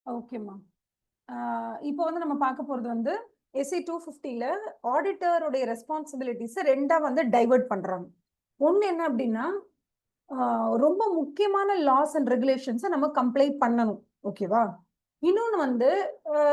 ஓகேம்மா. இப்போ வந்து நம்ம பார்க்க போறது வந்து எஸ்சி 250ல ஆடிட்டருடைய ரெஸ்பான்சிபிலிட்டிஸ் ரெண்டா வந்து டைவர்ட் பண்றாங்க. ஒண்ணு என்ன அப்படின்னா, ரொம்ப முக்கியமான லாஸ் அண்ட் ரெகுலேஷன்ஸ நம்ம கம்ப்ளை பண்ணணும். ஓகேவா? இன்னொன்னு வந்து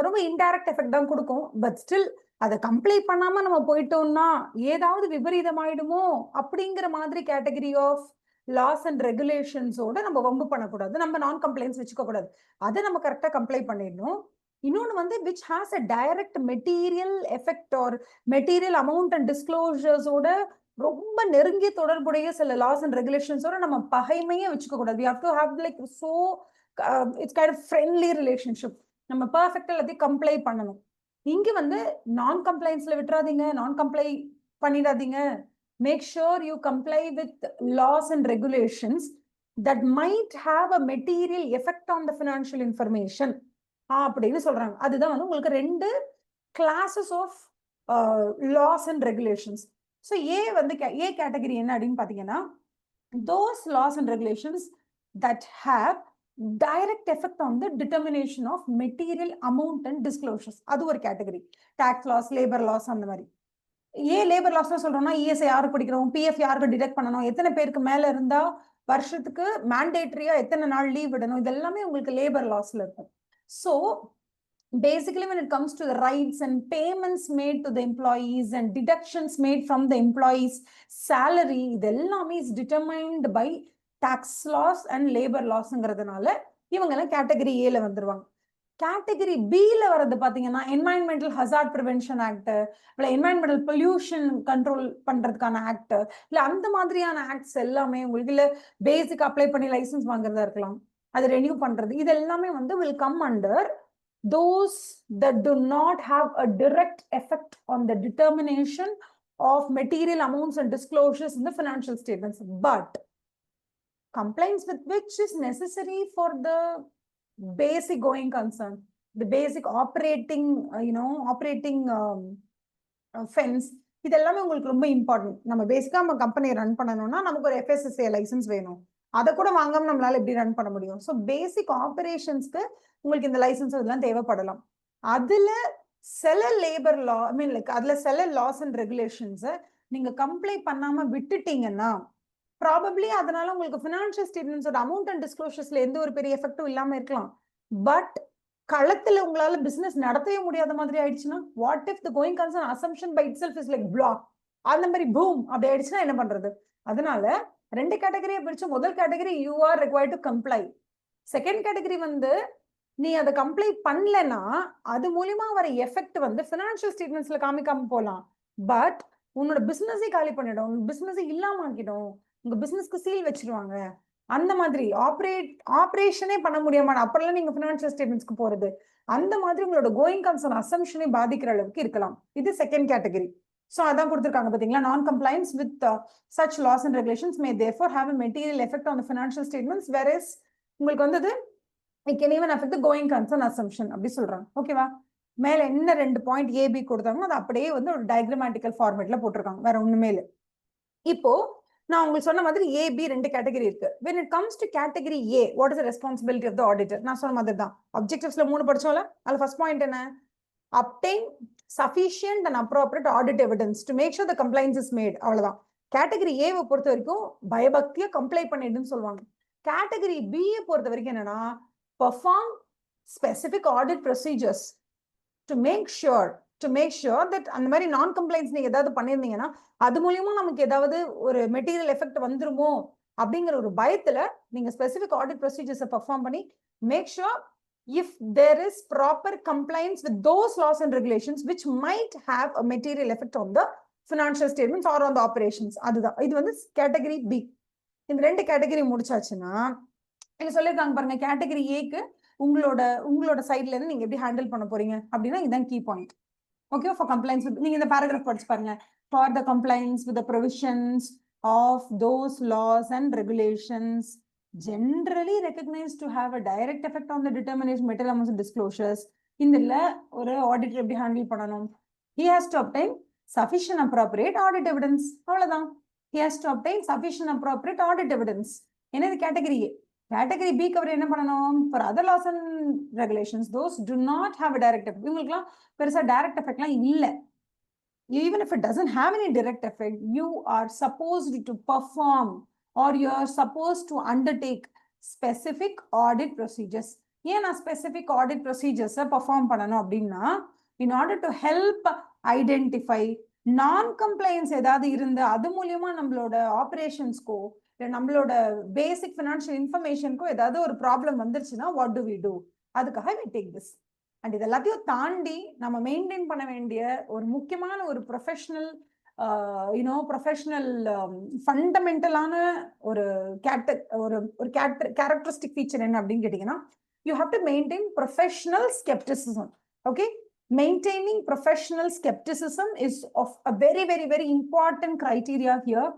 ரொம்ப இன்டைரக்ட் எஃபெக்ட் தான் குடுக்கும். பட் ஸ்டில் அத கம்ப்ளை பண்ணாம நம்ம போயிட்டோம்னா, ஏதாவது விபரீதமாயிடுமோ அப்படிங்கிற மாதிரி கேட்டகரி ஆஃப் லாஸ் அண்ட் ரெகுலேஷன்ஸோட நம்ம வம்பு பண்ணக்கூடாது. நம்ம நான் கம்ப்ளைண்ட்ஸ் வச்சுக்க கூடாது. அத நம்ம கரெக்ட்டா கம்ப்ளை பண்ணிடணும். இன்னொன்னு வந்து which has a direct material effect or material amount and டிஸ்க்ளோஷர்ஸோட ரொம்ப நெருங்கிய தொடர்புடைய சில லாஸ் அண்ட் ரெகுலேஷன்ஸோட நம்ம பகைமையே வச்சுக்க கூடாது. We have to have like so it's kind of friendly relationship. நம்ம பெர்ஃபெக்ட்டா எல்லாத்தையும் கம்ப்ளை பண்ணணும். இங்க வந்து நான் கம்ப்ளைண்ட்ஸ்ல விட்டுறாதீங்க, நான் கம்ப்ளை பண்ணிடாதீங்க. Make sure you comply with laws and regulations that might have a material effect on the financial information அப்படின்னு சொல்றாங்க. அதுதான் வந்து உங்களுக்கு 2 classes of laws and regulations. So A வந்து ஏ கேட்டகரி என்ன அப்படின்னு பார்த்தீங்கன்னா, those laws and regulations that have direct effect on the determination of material amount and disclosures. அது ஒரு category. Tax laws, labour laws அந்த மாதிரி. ஏன் லேபர் லாஸ் சொல்றோம்னா, இஎஸ்ஐ யாருக்கு பிடிக்கிறோம், பிஎஃப் யாருக்கு டிடெக்ட் பண்ணணும், எத்தனை பேருக்கு மேல இருந்தா வருஷத்துக்கு மேண்டேட்டரியா எத்தனை நாள் லீவ் விடணும், இது எல்லாமே உங்களுக்கு லேபர் லாஸ்ல இருக்கும். So basically when it comes to the rights and payments made to the employees and deductions made from the employees salary, இதெல்லாமே is determined by tax laws and labor lawsங்கிறதுனால இவங்க எல்லாம் கேட்டகரி ஏல வந்துருவாங்க. கேட்டகரி பில வர்றது பாத்தீங்கன்னா environmental hazard prevention act, இல்ல environmental pollution control பண்றதுக்கான ஆக்ட், இல்ல அந்த மாதிரியான ஆக்ட்ஸ் எல்லாமே உங்களுக்கு இல்ல பேசிக் அப்ளை பண்ணி லைசன்ஸ் வாங்குறதா இருக்கலாம், அது ரெனியூ பண்றது, இது எல்லாமே வந்து will come under those that do not have a direct effect on the determination of material amounts and disclosures in the financial statements, but compliance with which is necessary for the basic going concern, the basic operating, operating fence. இது எல்லாமே உங்களுக்கு ரொம்ப important. நம்ம பேசிக்கா நம்ம company run பண்ணணும்னா நமக்கு ஒரு எஃப்எஸ்எஸ்ஏ லைசன்ஸ் வேணும். அதை கூட வாங்காம நம்மளால எப்படி ரன் பண்ண முடியும்? ஸோ பேசிக் ஆபரேஷன்ஸ்க்கு உங்களுக்கு இந்த லைசன்ஸ் இதெல்லாம் தேவைப்படலாம். அதுல சில லேபர் லா, ஐ மீன் லைக் அதுல சில லாஸ் அண்ட் ரெகுலேஷன்ஸை நீங்க கம்ப்ளை பண்ணாம விட்டுட்டீங்கன்னா ப்ராபப்ளி அதனால உங்களுக்கு ஃபினான்ஷியல் ஸ்டேட்மெண்ட்ஸோட அமௌண்ட் அண்ட் டிஸ்க்ளோஷர்ஸ்ல எந்த ஒரு பெரிய எஃபெக்டும் இல்லாம இருக்கலாம். பட் களத்துல உங்களால பிசினஸ் நடத்தவே முடியாத மாதிரி ஆயிடுச்சுன்னா, what if the going concern assumption by itself is like block, அந்த மாதிரி பூம் அப்படி ஆயிடுச்சுன்னா என்ன பண்றது? அதனால 2 கேட்டகரியை பிரிச்சு முதல் category you are required to comply. Second category வந்து நீ அதை கம்ப்ளை பண்ணலன்னா அது மூலியமா வர எஃபெக்ட் வந்து ஃபினான்ஷியல் ஸ்டேட்மெண்ட்ஸ்ல காமிக்காம போலாம். பட் உன்னோட பிசினஸே காலி பண்ணிடும், பிசினஸே இல்லாம ஆக்கிடும், உங்க பிசினஸ்க்கு சீல் வச்சிருவாங்க. அந்த மாதிரி ஆபரேஷனே பண்ண முடியாம அப்பெல்லாம் நீங்க ஃபினான்ஷியல் ஸ்டேட்மெண்ட்ஸ்க்கு போறது, அந்த மாதிரி உங்களோட கோயிங் கன்சர்ன் அசம்ஷனே பாதிக்கிற அளவுக்கு இருக்கலாம். இது செகண்ட் கேட்டகரி. சோ அதான் கொடுத்திருக்காங்க பாத்தீங்களா, நான் compliance with such laws and regulations may therefore have a material effect on the financial statements, whereas உங்களுக்கு வந்தது it can even affect the going concern assumption அப்படி சொல்றாங்க. ஓகேவா? மேல என்ன 2 பாயிண்ட் ஏபி கொடுத்தாங்க அது அப்படியே வந்து ஒரு டயக்ராமேட்டிக்கல் ஃபார்மேட்ல போட்டிருக்காங்க, வேற ஒண்ணுமே இல்லை. இப்போ நான் உங்களுக்கு சொன்ன மாதிரி ஏபி 2 கேட்டகரி இருக்கு. when it comes to category A, what is the responsibility of the auditor? நான் சொன்ன மாதிரி தான் objectivesல 3 படிச்சோம்ல, அதுல ஃபர்ஸ்ட் பாயிண்ட் என்ன? obtain sufficient and appropriate audit evidence to make sure the compliance is made. அவ்வளவுதான். கேட்டகரி ஏவை பொறுத்த வரைக்கும் பயபக்தியா கம்ப்ளை பண்ணிடுன்னு சொல்லுவாங்க. கேட்டகரி பி பொறுத்த வரைக்கும் என்னன்னா, perform specific audit procedures to make sure that அந்த மாதிரி நான் கம்ப்ளைண்ட்ஸ் நீங்க ஏதாவது பண்ணிருந்தீங்கன்னா அது மூலியமா நமக்கு ஏதாவது ஒரு மெட்டீரியல் எஃபெக்ட் வந்துருமோ அப்படிங்கிற ஒரு பயத்துல நீங்க ஸ்பெசிபிக் ஆடிட் ப்ரொசீஜர்ஸை பெர்ஃபார்ம் பண்ணி make sure if there is proper compliance with those laws and regulations which might have a material effect on the financial statements or on the operations. அதுதான் இது வந்து கேட்டகரி பி. இந்த 2 category முடிச்சாச்சுன்னா என்ன சொல்லிருக்காங்க பாருங்க, category ஏக்கு உங்களோட சைட்ல இருந்து நீங்க எப்படி ஹேண்டில் பண்ண போறீங்க அப்படின்னா இதுதான் key point. Okay, for compliance நீங்க இந்த பேராகிராஃப் படிச்சு பாருங்க. For the compliance with the provisions of those laws and regulations generally recognized to have a direct effect on the determination material amounts and disclosures. இதுல ஒரு auditor எப்படி handle பண்ணணும்? he has to obtain sufficient appropriate audit evidence. அவ்வளவுதான். he has to obtain sufficient appropriate audit evidence. என்னது? Category category B cover என்ன பண்ணணும்? For other laws and regulations those do not have a direct effect. இவங்களுக்குலாம் பெருசா direct எஃபெக்ட்லாம் இல்லை. Even if it doesn't have any direct effect, you are supposed to perform or you are supposed to undertake specific audit procedures. ஏன் நான் specific audit procedures perform பண்ணணும் அப்படின்னா, in order to help identify non-compliance ஏதாவது இருந்து அது மூலியமா நம்மளோட ஆபரேஷன்ஸ்க்கோ இல்லை நம்மளோட பேசிக் ஃபினான்ஷியல் இன்ஃபர்மேஷனுக்கோ ஏதாவது ஒரு ப்ராப்ளம் வந்துருச்சுன்னா what do we do? அதுக்காக we take this. அண்ட் இது எல்லாத்தையும் தாண்டி நம்ம மெயின்டைன் பண்ண வேண்டிய ஒரு முக்கியமான ஒரு ப்ரொஃபஷனல் ஃபண்டமெண்டலான ஒரு கேரக்டரிஸ்டிக் ஃபீச்சர் என்ன அப்படின்னு கேட்டீங்கன்னா, you have to maintain professional scepticism. Okay, maintaining professional skepticism is of a very, very, very important criteria here,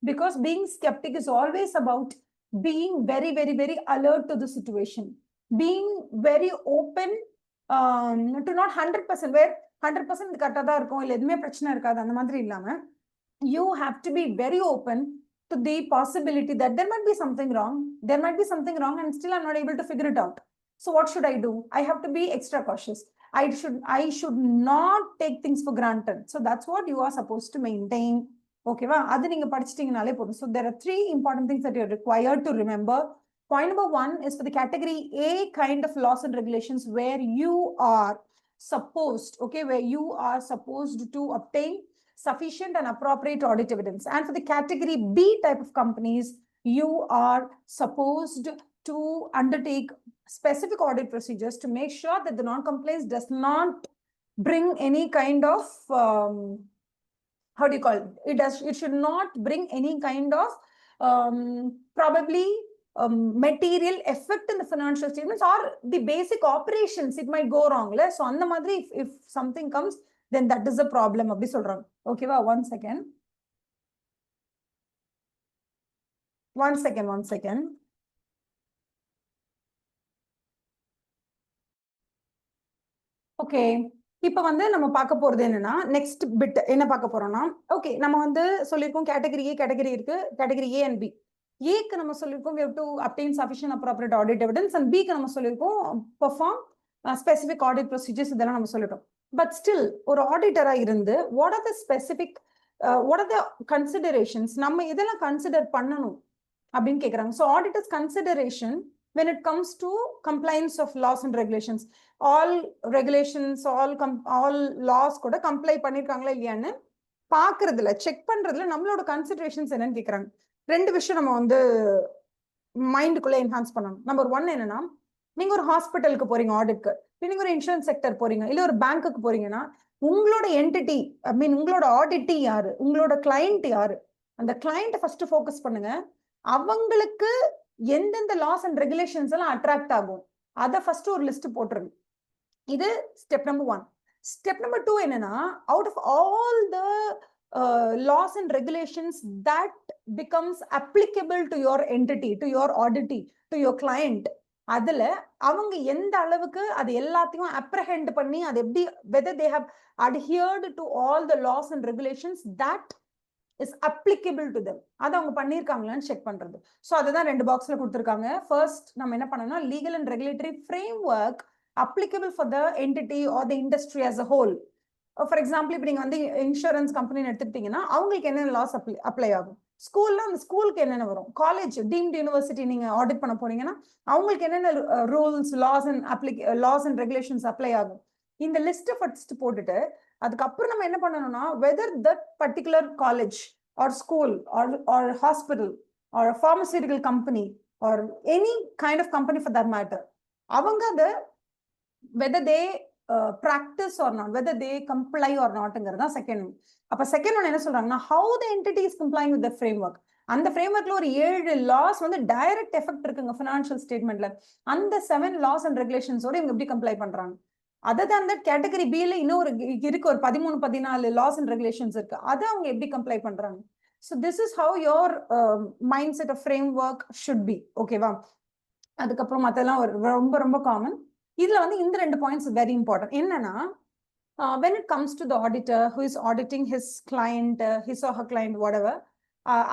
because being skeptic is always about being very, very, very alert to the situation, being very open to not 100% where 100% கரெக்டாக தான் இருக்கும், இல்லை எதுவுமே பிரச்சனை இருக்காது, அந்த மாதிரி இல்லாமல் you have to be very open to the possibility that there might be something wrong, and still I'm not able to figure it out. So what should I do? I have to be extra cautious. I should not take things for granted. So that's what you are supposed to maintain. Okay, அது நீங்க படிச்சிட்டீங்கனாலே போதும். So there are 3 important things that you're required to remember. Point number 1 is for the category A kind of laws and regulations where you are supposed, where you are supposed to obtain sufficient and appropriate audit evidence. And for the category B type of companies, you are supposed to undertake specific audit procedures to make sure that the non-compliance does not bring any kind of, it should not bring any kind of probably material effect in the financial statements or the basic operations. It might go wrong. So on the madri, if something comes, then that is a problem. Okay, one second. Okay, இப்போ வந்து நம்ம பார்க்க போறது என்னன்னா, next bit என்ன பார்க்க போறோம்னா, okay நம்ம வந்து சொல்லியிருக்கோம் கேட்டகரி ஏ கேட்டகரி இருக்கு, கேட்டகரி ஏ அண்ட் பி. ஏக்கு நம்ம சொல்லியிருக்கோம் we have to obtain sufficient appropriate audit evidence, and பிக்கு நம்ம சொல்லியிருக்கோம் perform specific audit procedures. இதெல்லாம் நம்ம சொல்லிட்டோம். பட் ஸ்டில் ஒரு ஆடிட்டரா இருந்து what are the specific what are the considerations, நம்ம இதெல்லாம் கன்சிடர் பண்ணணும் அப்படின்னு கேட்குறாங்க. So auditors consideration when it comes to compliance of laws and regulations, all regulations, all laws கூட கம்ப்ளை பண்ணிருக்காங்களா இல்லையான்னு பாக்குறதுல செக் பண்றதுல நம்மளோட கன்சிடரேஷன்ஸ் என்னன்னு கேக்குறாங்க. 2 விஷயம் நம்ம வந்து மைண்டுக்குள்ள என்ஹான்ஸ் பண்ணணும். நம்பர் 1 என்னன்னா, நீங்க ஒரு ஹாஸ்பிட்டலுக்கு போறீங்க ஆடிட்க்கு, நீங்க ஒரு இன்சூரன்ஸ் செக்டர் போறீங்க, இல்ல ஒரு பேங்க்குக்கு போறீங்கன்னா, உங்களோட என்டிட்டி உங்களோட ஆடிட்டி யாரு, உங்களோட கிளைண்ட் யாரு, அந்த கிளைண்ட்டை ஃபர்ஸ்ட் ஃபோக்கஸ் பண்ணுங்க. அவங்களுக்கு எந்தெந்த லாஸ் அண்ட் ரெகுலேஷன்ஸ் எல்லாம் அட்ராக்ட் ஆகும் அதை ஃபர்ஸ்ட் ஒரு லிஸ்ட் போட்டுருங்க. இது ஸ்டெப் நம்பர் 1. ஸ்டெப் நம்பர் 2 என்னன்னா, out of all the laws and regulations that becomes applicable to your entity, to your auditee, to your client, அதுல அவங்க எந்த அளவுக்கு அது எல்லாத்தையும் அப்ரஹெண்ட் பண்ணி அது எப்படி whether they have adhered to all the laws and regulations that is applicable to them, அதை அவங்க பண்ணியிருக்காங்களான்னு செக் பண்றது. ஸோ அதுதான் 2 பாக்ஸ்ல கொடுத்துருக்காங்க. ஃபர்ஸ்ட் நம்ம என்ன பண்ணோம்னா, legal and regulatory framework applicable for the entity or the industry as a whole. For example, இப்போ நீங்க வந்து இன்சூரன்ஸ் கம்பெனி எடுத்துக்கிட்டீங்கன்னா அவங்களுக்கு என்னென்ன லாஸ் அப்ளை ஆகும், ஸ்கூல்ல அந்த ஸ்கூலுக்கு என்னென்ன வரும், காலேஜ் டீம்டு யூனிவர்சிட்டி நீங்க ஆடிட் பண்ண போறீங்கன்னா அவங்களுக்கு என்னென்ன rules laws and regulations apply ஆகும். இந்த லிஸ்ட்டை ஃபர்ஸ்ட் போட்டுட்டு அதுக்கப்புறம் நம்ம என்ன பண்ணணும்னா, whether that particular college or school or hospital or pharmaceutical company or any kind of company for that matter, அவங்க அதை whether they practice or not, whether they comply or not-ங்கிறது தான் செகண்ட். அப்ப செகண்ட் ஒன் என்ன சொல்றாங்கன்னா, how the entity is complying with the framework. அந்த ஃப்ரேம்வொர்க்ல ஒரு 7 loss வந்து direct effect இருக்குங்க ஃபினான்ஷியல் ஸ்டேட்மெண்ட்ல. அந்த 7 லாஸ் அண்ட் ரெகுலேஷன்ஸோட இவங்க எப்படி கம்ப்ளை பண்றாங்க. அதர் தேன் தட் கேட்டகரி பில இன்னும் இருக்கு ஒரு 13-14 லாஸ் அண்ட் ரெகுலேஷன்ஸ் இருக்கு, அதை அவங்க எப்படி கம்ப்ளை பண்றாங்க. So this is how your mind set of framework should be. ஓகேவா? அதுக்கப்புறம் மற்றெல்லாம் ரொம்ப ரொம்ப காமன். இதுல வந்து இந்த 2 பாயிண்ட்ஸ் வெரி இம்பார்ட்டன்ட். என்னன்னா, when it comes to the auditor who is auditing his client, his or her client, whatever,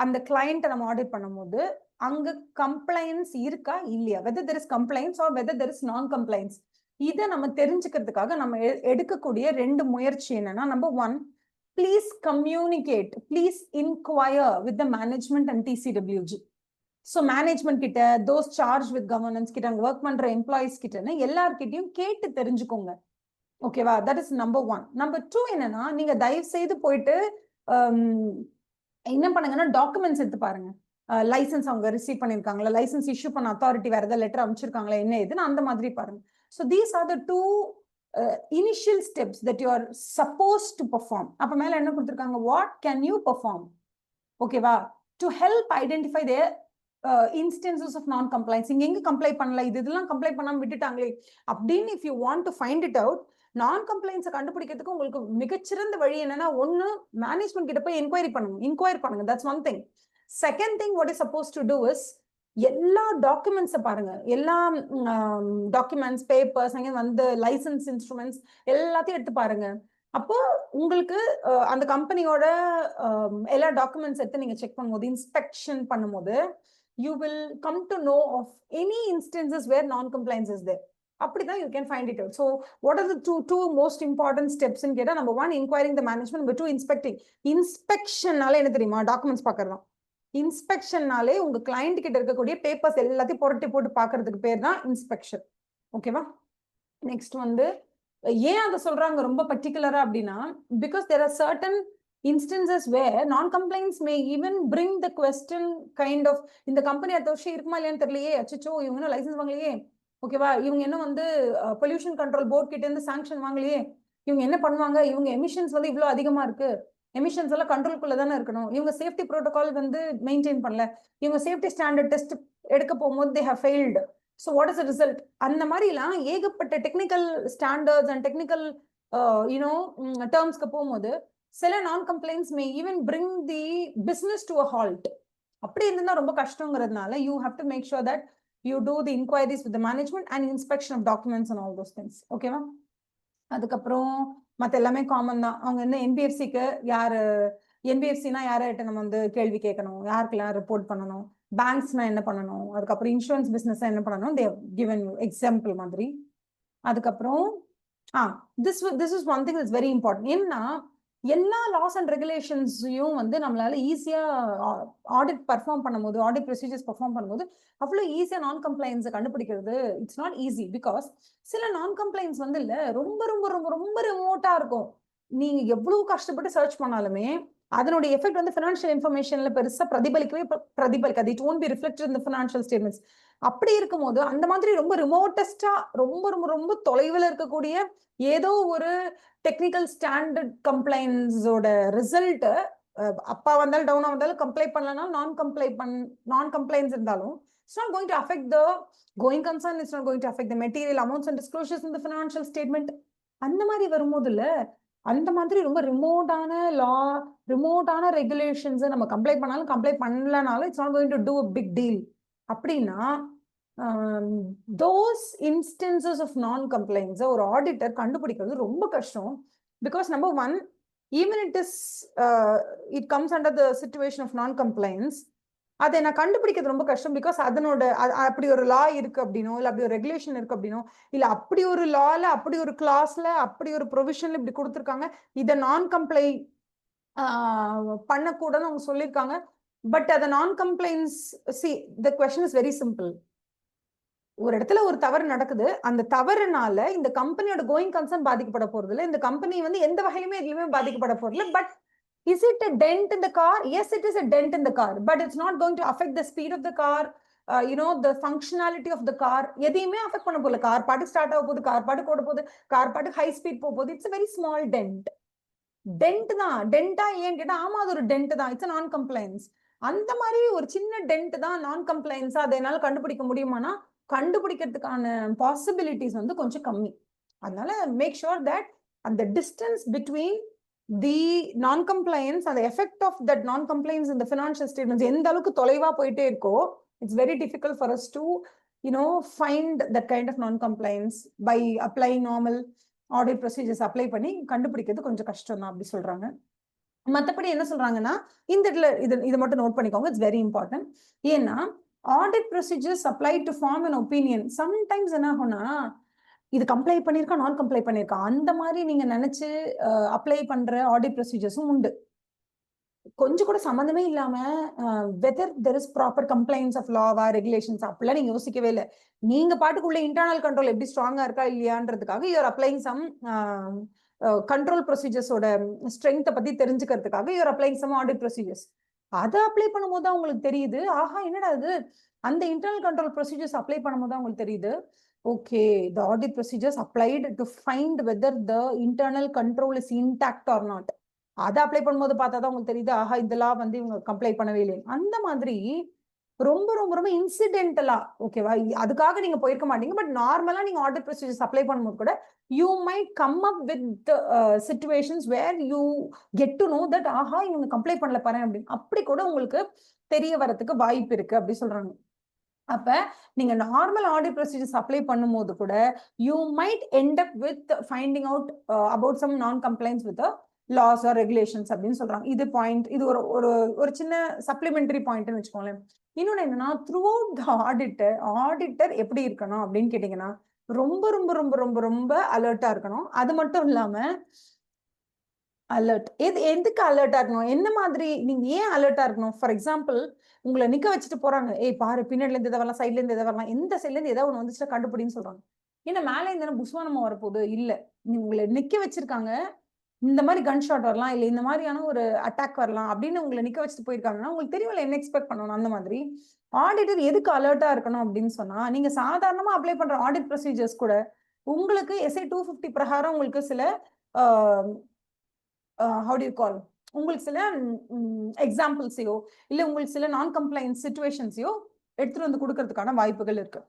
அந்த கிளைண்ட்டை நம்ம ஆடிட் பண்ணும்போது அங்க கம்ப்ளைன்ஸ் இருக்கா இல்லையா, whether there is compliance or whether there is non compliance. இதை நம்ம தெரிஞ்சுக்கிறதுக்காக நம்ம எடுக்கக்கூடிய 2 முயற்சி என்னன்னா, number 1, please communicate, please enquire with the management and TCWG. So management கிட்ட, தோஸ் சார்ஜ் வித் கவர்னன்ஸ் கிட்ட, அங்க ஒர்க் பண்ற எம்ப்ளாயிஸ் கிட்டன்னு எல்லார்கிட்டையும் கேட்டு தெரிஞ்சுக்கோங்க. ஓகேவா? That is number 1. நம்பர் 2 என்னன்னா, நீங்க தயவு செய்து போயிட்டு என்ன பண்ணுங்கன்னா, டாக்குமெண்ட்ஸ் எடுத்து பாருங்க. லைசன்ஸ் அவங்க ரிசீவ் பண்ணிருக்காங்களா, லைசன்ஸ் இஷ்யூ பண்ண அத்தாரிட்டி வேற ஏதாவது லெட்டர் அமைச்சிருக்காங்களா, என்ன ஏதுன்னு அந்த மாதிரி பாருங்க. So these are the 2 initial steps that you are supposed to perform. அப்ப மேல என்ன கொடுத்திருக்காங்க, what can you perform? ஓகேவா? to help identify the instances of non compliance. இங்க எங்க கம்ப்ளை பண்ணல, இதெல்லாம் கம்ப்ளை பண்ணாம விட்டுட்டாங்களே அப்படின்னு if you want to find it out, நான் கம்ப்ளைன்ஸை கண்டுபிடிக்கிறதுக்கு உங்களுக்கு மிகச்சிறந்த வழி என்னன்னா, ஒன்னு மேனேஜ்மெண்ட் கிட்ட போய் என்கொயரி பண்ணுங்க. That's one thing. Second thing what is suppose to do is, எல்லா டாக்குமெண்ட்ஸை பாருங்க. எல்லா டாக்குமெண்ட்ஸ், பேப்பர்ஸ், அங்கே வந்து லைசன்ஸ் இன்ஸ்ட்ருமெண்ட்ஸ் எல்லாத்தையும் எடுத்து பாருங்க. அப்போ உங்களுக்கு அந்த கம்பெனியோட எல்லா டாக்குமெண்ட்ஸ் எடுத்து நீங்க செக் பண்ணும்போது, இன்ஸ்பெக்ஷன் பண்ணும்போது, you will come to know of any instances where non-compliance is there. அப்படிதான் you can find it out. So what are the two most important steps in கேட்டா, number 1, inquiring the management, number 2, inspecting. இன்ஸ்பெக்ஷன்னால என்ன தெரியுமா, documents பார்க்கறதுதான். இன்ஸ்பெக்ஷன்னாலே உங்க client கிட்ட இருக்கக்கூடிய papers எல்லாத்தையும் புரட்டி போட்டு பார்க்கறதுக்கு பேர் தான் இன்ஸ்பெக்ஷன். ஓகேவா? நெக்ஸ்ட் வந்து ஏன் அதை சொல்றாங்க ரொம்ப பர்டிகுலரா அப்படின்னா, because there are certain instances where non-compliance may even bring the question kind of, இந்த கம்பெனி அடுத்த வருஷம் இருக்குமா இல்லையான்னு தெரியலையே, அச்சோ இவங்க என்ன லைசன்ஸ் வாங்கலையே, ஓகேவா, இவங்க என்ன வந்து பொல்யூஷன் கண்ட்ரோல் போர்ட் கிட்ட இருந்து சாங்ஷன் வாங்கலையே, இவங்க என்ன பண்ணுவாங்க, இவங்க எமிஷன்ஸ் வந்து இவ்வளவு அதிகமா இருக்கு, எமிஷன்ஸ் எல்லாம் கண்ட்ரோல்குள்ள தானே இருக்கணும், இவங்க சேஃப்டி ப்ரோட்டோகால் வந்து மெயின்டைன் பண்ணல, இவங்க சேஃப்டி ஸ்டாண்டர்ட் டெஸ்ட் எடுக்க போகும்போது they have failed. So what is the result? அந்த மாதிரிலாம் ஏகப்பட்ட டெக்னிக்கல் ஸ்டாண்டர்ட்ஸ் அண்ட் டெக்னிக்கல் டேர்ம்ஸ்க்கு போகும்போது சில non compliance may even bring the business to a halt. அப்படி இருந்தா ரொம்ப கஷ்டங்கிறதுனால you have to make sure that you do the enquiries with the management and inspection of documents and all those things. ஓகேவா? அதுக்கப்புறம் மற்ற எல்லாமே common தான். அவங்க என்ன என்பிஎஃப்சிக்கு யாரு, என்பிஎஃப்சினா யார்கிட்ட நம்ம வந்து கேள்வி கேட்கணும், யாருக்கெல்லாம் ரிப்போர்ட் பண்ணணும், பேங்க்ஸ்னா என்ன பண்ணணும், அதுக்கப்புறம் இன்சூரன்ஸ் பிசினஸ் என்ன பண்ணணும், தே கிவன் எக்ஸாம்பிள் மாதிரி. அதுக்கப்புறம் this is one thing that's very important. ஏன்னா எல்லா லாஸ் அண்ட் ரெகுலேஷன்ஸையும் வந்து நம்மளால ஈஸியா ஆடிட் பர்ஃபார்ம் பண்ணும்போது, ஆடிட் ப்ரொசீஜர்ஸ் பர்ஃபார்ம் பண்ணும்போது அவ்வளோ ஈஸியா நான் கம்ப்ளைன்ஸை கண்டுபிடிக்கிறது இட்ஸ் நாட் ஈஸி. பிகாஸ் சில நான் கம்ப்ளைன்ஸ் வந்து இல்ல ரொம்ப ரொம்ப ரொம்ப ரொம்ப ரிமோட்டா இருக்கும். நீங்க எவ்வளவு கஷ்டப்பட்டு சர்ச் பண்ணாலுமே அதனுடைய எஃபெக்ட் வந்து ஃபினான்ஷியல் இன்ஃபர்மேஷன்ல பெருசா பிரதிபலிக்காது. It won't be reflected in the financial statements. அப்படி இருக்கும்போது அந்த மாதிரி ரொம்ப ரிமோட்டஸ்டா ரொம்ப ரொம்ப ரொம்ப தொலைவில் இருக்கக்கூடிய ஏதோ ஒரு டெக்னிக்கல் ஸ்டாண்டர்ட் கம்ப்ளைன்ஸோட ரிசல்ட் அப்பா வந்தாலும் டவுனா வந்தாலும் கம்ப்ளை பண்ணலனாலும் நான் கம்ப்ளைன்ஸ் இருந்தாலும் it's not going to affect the going concern, it's not going to affect the material amounts and disclosures in the financial statement. அந்த மாதிரி வரும்போது இல்ல, அந்த மாதிரி ரொம்ப ரிமோட்டான லா, ரிமோட்டான ரெகுலேஷன்ஸ் நம்ம கம்ப்ளை பண்ணாலும் கம்ப்ளை பண்ணலனாலும் it's not going to do a big deal. அப்படின்னா those instances of non compliance ஒரு ஆடிட்டர் கண்டுபிடிக்கிறது ரொம்ப கஷ்டம். Because number 1, even it comes under the situation of non compliance, அதை நான் கண்டுபிடிக்கிறது ரொம்ப கஷ்டம். பிகாஸ் அதனோட அப்படி ஒரு லா இருக்கு அப்படின்னோ, இல்லை அப்படி ஒரு ரெகுலேஷன் இருக்கு அப்படின்னோ, இல்லை அப்படி ஒரு லால அப்படி ஒரு கிளாஸ்ல அப்படி ஒரு ப்ரொவிஷன்ல இப்படி கொடுத்துருக்காங்க, இதை நான் கம்ப்ளை பண்ணக்கூடாதுன்னு அவங்க சொல்லியிருக்காங்க. பட் அதை நான் compliance, see the question is very simple. ஒரு இடத்துல ஒரு தவறு நடக்குது, அந்த தவறுனால இந்த கம்பெனியோட கோயிங் கன்சர்ன் பாதிக்கப்பட போறது இல்லை, இந்த கம்பெனி வந்து எந்த வகையிலுமே எதுலையுமே பாதிக்கப்பட போறது இல்லை. But is it a dent in the car? Yes, it is a dent in the car, but it's not going to affect the speed of the car, the functionality of the car. எதையுமே affect பண்ண போல. Car பாட்டு start ஆக போகுது, car பாட்டு ஓட போகுது, car பாட்டு ஹை ஸ்பீட் போக போகுது. It's a very small dent. Dent தான். டென்ட்டா ஏன் கேட்டா, ஆமா அது ஒரு டென்ட் தான், இட்ஸ் நான் கம்ப்ளைன்ஸ். அந்த மாதிரி ஒரு சின்ன டென்ட் தான் நான் கம்ப்ளைன்ஸா அதை என்னால கண்டுபிடிக்க முடியுமானா கண்டுபிடிக்கிறதுக்கான பாசிபிலிட்டிஸ் வந்து கொஞ்சம் கம்மி. அதனால மேக் ஷூர் தட் அந்த distance between the non compliance, அந்த effect of that non compliance இந்த ஃபினான்ஷியல் ஸ்டேட்மெண்ட்ஸ் எந்த அளவுக்கு தொலைவா போயிட்டே இருக்கோ, it's very difficult for us to find that kind of non compliance by applying normal audit procedures apply பண்ணி கண்டுபிடிக்கிறது கொஞ்சம் கஷ்டம் தான் அப்படி சொல்றாங்க. மற்றபடி என்ன சொல்றாங்கன்னா, இந்த இடத்துல இது மட்டும் நோட் பண்ணிக்கோங்க, இட்ஸ் வெரி இம்பார்ட்டன்ட். ஏன்னா audit procedures apply to form an opinion. Sometimes என்ன ஆகும்னா, இது கம்ப்ளை பண்ணியிருக்கா, நான் கம்ப்ளை பண்ணியிருக்கா, அந்த மாதிரி நீங்க நினைச்சு அப்ளை பண்ற ஆடிட் ப்ரொசீஜர்ஸும் உண்டு. கொஞ்சம் கூட சம்மந்தமே இல்லாம whether there is proper complaints of லாவா ரெகுலேஷன்ஸ் அப்படிலாம் நீங்க யோசிக்கவே இல்லை. நீங்க பாட்டுக்குள்ள இன்டர்னல் கண்ட்ரோல் எப்படி ஸ்ட்ராங்கா இருக்கா இல்லையான்றதுக்காக யூஆர் அப்ளைங் சம் கண்ட்ரோல் ப்ரொசீஜர்ஸோட ஸ்ட்ரென்த்தை பத்தி தெரிஞ்சுக்கிறதுக்காக யூஆர் அப்ளைங் சம் ஆடிட் ப்ரொசீஜர்ஸ். அதை அப்ளை பண்ணும்போது தான் உங்களுக்கு தெரியுது, ஆஹா என்னடா அது, அந்த இன்டர்னல் கண்ட்ரோல் ப்ரொசீஜர்ஸ் அப்ளை பண்ணும்போது தான் உங்களுக்கு தெரியுது, okay the audit procedures applied to find whether the internal control is intact or not. அதை அப்ளை பண்ணும்போது பார்த்தா தான் உங்களுக்கு தெரியுது, ஆஹா இதெல்லாம் வந்து இவங்க கம்ப்ளை பண்ணவே இல்லை. அந்த மாதிரி ரொம்ப ரொம்ப ரொம்ப இன்சிடென்டலா, ஓகேவா, அதுக்காக நீங்க போயிருக்க மாட்டீங்க, பட் நார்மலா நீங்க ஆடிட் ப்ரொசீஜர்ஸ் அப்ளை பண்ணும்போது கூட you might come up with situations where you get to know that ஆஹா இவங்க கம்ப்ளை பண்ணல பாரு அப்படின்னு, அப்படி கூட உங்களுக்கு தெரிய வரதுக்கு வாய்ப்பு இருக்கு அப்படி சொல்றாங்க. அப்ப நீங்க நார்மல் ஆடிட் ப்ரொசீஜர்ஸ் அப்ளை பண்ணும்போது கூட you might end up with finding out about some non complaints with laws or regulations அப்படின்னு சொல்றாங்க. இது பாயிண்ட், இது ஒரு ஒரு ஒரு சின்ன சப்ளிமெண்டரி பாயிண்ட்னு வச்சுக்கோங்களேன். இன்னொன்னு என்னன்னா, த்ரூ அவுட் த ஆடிட்டர் எப்படி இருக்கணும் அப்படின்னு கேட்டீங்கன்னா, ரொம்ப ரொம்ப ரொம்ப ரொம்ப ரொம்ப அலர்ட்டா இருக்கணும். அது மட்டும் இல்லாம அலர்ட் எதுக்கு அலர்ட்டா இருக்கணும், என்ன மாதிரி நீங்க ஏன் அலர்ட்டா இருக்கணும்? ஃபார் எக்ஸாம்பிள், உங்களை நிக்க வச்சுட்டு போறாங்க, ஏய் பாரு பின்னாடில இருந்து எதை வரலாம், சைட்ல இருந்து எதை வரலாம், எந்த சைட்ல இருந்து ஏதாவது ஒண்ணு வந்துச்சுன்னா கண்டுபிடின்னு சொல்றாங்க. ஏன்னா மேலே இருந்தா புஸ்வானமா வரப்போகுது இல்ல, உங்களை நிக்க வச்சிருக்காங்க, இந்த மாதிரி கன் ஷாட் வரலாம், இல்ல இந்த மாதிரியான ஒரு அட்டாக் வரலாம் அப்படின்னு உங்களை நிக்க வச்சுட்டு போயிருக்காங்கன்னா உங்களுக்கு தெரியல என்ன எக்ஸ்பெக்ட் பண்ணணும். அந்த மாதிரி ஆடிட்டர் எதுக்கு அலர்ட்டா இருக்கணும் அப்படின்னு சொன்னா, நீங்க சாதாரணமா அப்ளை பண்ற ஆடிட் ப்ரொசீஜர்ஸ் கூட உங்களுக்கு எஸ்ஐ 250 பிரகாரம் உங்களுக்கு சில how do you call, உங்களுக்கு சில எக்ஸாம்பிள்ஸையோ இல்ல உங்களுக்கு சில நான் கம்ப்ளைண்ட் சிச்சுவேஷன்ஸையோ எடுத்துட்டு வந்து கொடுக்கறதுக்கான வாய்ப்புகள் இருக்கு.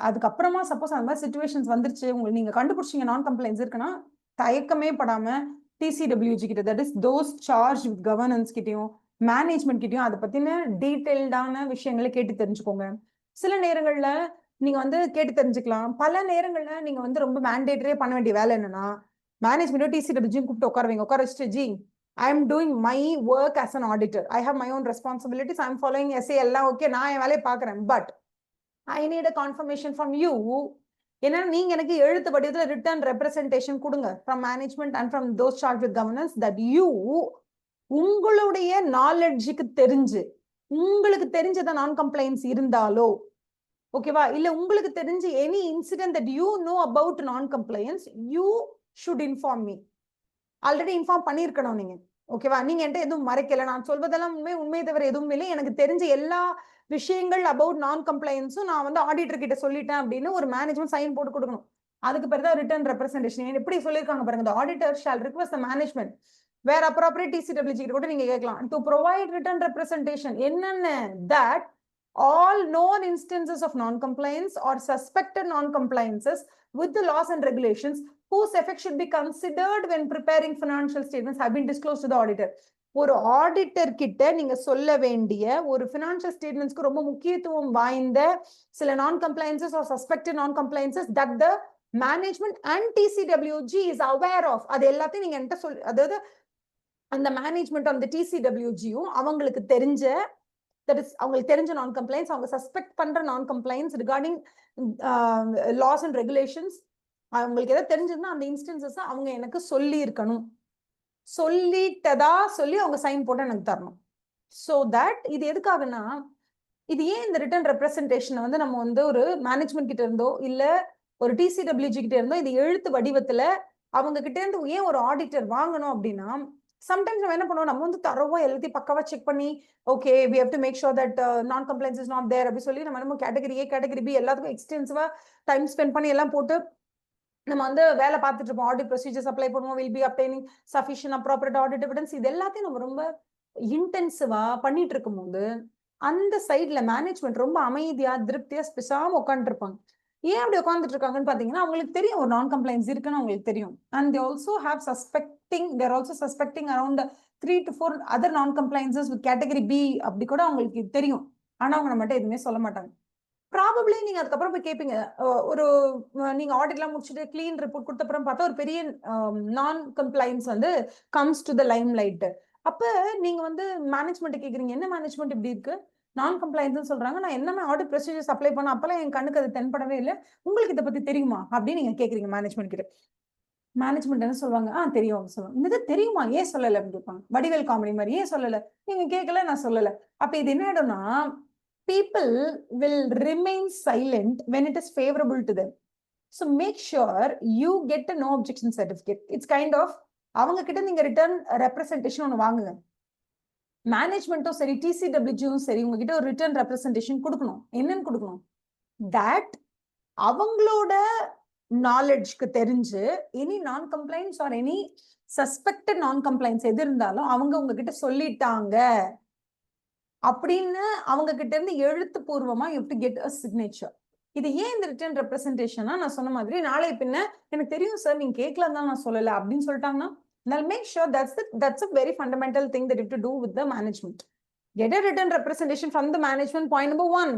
அதுக்கப்புறமா சப்போஸ் அந்த மாதிரி சிச்சுவேஷன்ஸ் வந்துருச்சு, உங்களுக்கு நீங்க கண்டுபிடிச்சீங்க நான் கம்ப்ளைண்ட்ஸ் இருக்குன்னா தயக்கமே படாம டிசிடபிள்யூஜி கிட்ட, that is those charge with governance கிட்டயும் மேனேஜ்மெண்ட் கிட்டயும் அதை பத்தின டீடைல்டான விஷயங்களை கேட்டு தெரிஞ்சுக்கோங்க. சில நேரங்கள்ல நீங்க வந்து கேட்டு தெரிஞ்சுக்கலாம். பல நேரங்கள்ல நீங்க வந்து ரொம்ப மேண்டேட்டரியே பண்ண வேண்டிய வேலை என்னன்னா, மேனேஜ்மெண்ட் டிசிடபிள்யூஜி கூப்பிட்டு உட்கார வைங்க. உட்கார வச்சுட்டு, ji I am doing my work as an auditor, I have my own responsibilities, I am following SA எல்லாம் ஓகே, நான் என் வேலையை பார்க்குறேன், but I need a confirmation from you. ஏன்னா நீங்க எனக்கு எழுத்து வடிவத்துல ரிட்டர்ன் ரெப்ரசன்டேஷன் கொடுங்க from management and from those charge with governance that you உங்களுடைய நாலெட்ஜுக்கு தெரிஞ்சு, உங்களுக்கு தெரிஞ்சத நான் கம்ப்ளைண்ட்ஸ் இருந்தாலோ ஓகேவா, இல்ல உங்களுக்கு தெரிஞ்சு any incident that you know about non complaints you should inform me. Already inform பண்ணியிருக்கணும் நீங்க, ஓகேவா. நீங்க என்கிட்ட எதுவும் மறைக்கல, நான் சொல்வதெல்லாம் உண்மை தவிர எதுவும் இல்லை, எனக்கு தெரிஞ்ச எல்லா விஷயங்கள் அபவுட் நான் கம்ப்ளைன்ஸும் நான் வந்து ஆடிட்டர் கிட்ட சொல்லிட்டேன் அப்படின்னு ஒரு மேனேஜ்மெண்ட் சைன் போட்டு கொடுக்கணும். அதுக்கு பிறகு தான் ரிட்டர்ன் ரெப்ரசன்டேஷன். எப்படி சொல்லியிருக்காங்க பாருங்க, the auditor shall request the management where appropriate TCWG கிட்ட கூட நீங்க கேட்கலாம் to provide written representation என்னென்ன that all known instances of non-compliance or suspected non-compliances with the laws and regulations whose effect should be considered when preparing financial statements have been disclosed to the auditor. ஒரு auditor கிட்ட நீங்க சொல்ல வேண்டிய ஒரு financial ஸ்டேட்மெண்ட்ஸ்க்கு ரொம்ப முக்கியத்துவம் வாய்ந்த சில non compliances or suspected non compliances that the management and TCWG is aware of, அது எல்லாத்தையும் நீங்க என்கிட்ட சொல்லி, அதாவது அந்த மேனேஜ்மெண்ட் அந்த டிசிடபிள்யூஜியும் அவங்களுக்கு தெரிஞ்ச, தட் இஸ் அவங்களுக்கு தெரிஞ்ச நான் கம்ப்ளைன்ஸ், அவங்க சஸ்பெக்ட் பண்ற non compliance regarding laws and regulations, அவங்களுக்கு எதாவது தெரிஞ்சதுன்னா அந்த இன்ஸ்டன்சஸ் அவங்க எனக்கு சொல்லி இருக்கணும், சொல்லிட்டதா சொல்லி அவங்க சைன் போட்டு எனக்கு தரணும். ஸோ தட் இது எதுக்காகனா, இது ஏன் இந்த ரிட்டர்ன் ரெப்ரசன்டேஷனை வந்து நம்ம வந்து ஒரு மேனேஜ்மெண்ட் கிட்ட இருந்தோ இல்ல ஒரு டிசிடபிள்யூஜி கிட்ட இருந்தோ இது எழுத்து வடிவத்துல அவங்க கிட்ட இருந்து ஏன் ஒரு ஆடிட்டர் வாங்கணும் அப்படின்னா, சம்டைம்ஸ் நம்ம என்ன பண்ணுவோம், நம்ம வந்து தரவா எல்லாத்தையும் பக்கவா செக் பண்ணி okay we have to make sure that non complaints is not there அப்படி சொல்லி நம்ம நம்ம கேட்டகரி ஏ கேட்டகரி பி எல்லாத்துக்கும் எக்ஸ்டென்சிவா டைம் ஸ்பெண்ட் பண்ணி எல்லாம் போட்டு நம்ம வந்து வேலை பார்த்துட்டு இருப்போம். ஆடிட் ப்ரொசீஜர்ஸ் அப்ளை பண்ணுவோம், will be obtaining sufficient appropriate audit evidence, இது எல்லாத்தையும் நம்ம ரொம்ப இன்டென்சிவா பண்ணிட்டு இருக்கும் போது அந்த சைட்ல மேனேஜ்மெண்ட் ரொம்ப அமைதியா திருப்தியா பேசாம உட்காந்துட்டு இருப்பாங்க. ஏன் அப்படி உட்காந்துட்டு இருக்காங்கன்னு பாத்தீங்கன்னா, அவங்களுக்கு தெரியும் ஒரு நான் கம்ப்ளைண்ட்ஸ் இருக்குன்னு அவங்களுக்கு தெரியும். And they also have their also suspecting around 3 to 4 other நான் கம்ப்ளைன்சஸ் வித் கேட்டகரி பி அப்படி கூட அவங்களுக்கு தெரியும். ஆனா அவங்க நம்மகிட்ட எதுவுமே சொல்ல மாட்டாங்க. ப்ராபப்ளி நீங்க அதுக்கப்புறம் போய் கேட்பீங்க, ஒரு நீங்க ஆடிட்லாம் முடிச்சுட்டு கிளீன் ரிப்போர்ட் கொடுத்த அப்புறம் பார்த்தா ஒரு பெரிய நான் கம்ப்ளைன்ஸ் வந்து comes to the Lime light. அப்ப நீங்க வந்து மேனேஜ்மெண்ட் கேக்குறீங்க, என்ன மேனேஜ்மெண்ட் இப்படி இருக்கு, non-compliance சொல்றாங்க. நான் என்னமே ஆடிட் ப்ரொசீஜர்ஸ் அப்ளை பண்ண அப்பெல்லாம் என் கண்ணுக்கு அது தென்படவே இல்ல. உங்களுக்கு இத பத்தி தெரியுமா? அப்படின்னு நீங்க கேக்குறீங்க மேனேஜ்மெண்ட் கிட்ட. மேனேஜ்மெண்ட் என்ன சொல்லுவாங்க? தெரியும் அவங்க சொல்லுவாங்க. "இது தெரியுமா? ஏன் சொல்லல?" அப்படின்னு கேட்பாங்க. வடிவேல் காமெடி மாதிரி, "ஏன் சொல்லல? நீங்க கேட்கல, நான் சொல்லல." அப்ப இது என்ன ஆயிடும்னா, people will remain silent when it is favorable to them. So make sure you get a no objection certificate. It's kind of அவங்க கிட்ட நீங்க ரிட்டர்ன் ரெப்ரசன்டேஷன் ஒன்று வாங்குங்க. மேனேஜ்மெண்ட்டும் சரி, டிசிடபிள்யூஜியும் சரி, உங்ககிட்ட ஒரு ரிட்டர்ன் ரெப்ரசன்டேஷன் கொடுக்கணும். என்னன்னு கொடுக்கணும்? தட் அவங்களோட நாலேஜ்க்கு தெரிஞ்சு any non compliance or any suspected non compliance எது இருந்தாலும் அவங்க உங்ககிட்ட சொல்லிட்டாங்க அப்படின்னு அவங்க கிட்ட இருந்து எழுத்துப்பூர்வமா you to get a signature. இது ஏன் இந்த ரிட்டர்ன் ரெப்ரசன்டேஷனா? நான் சொன்ன மாதிரி நாளை பின்ன எனக்கு தெரியும் சார், நீங்க கேட்கலாம் தான் நான் சொல்லல அப்படின்னு சொல்லிட்டாங்கன்னா, I'll make sure that's a very fundamental thing that you have to do with the management. Get a written representation from the management, point number 1.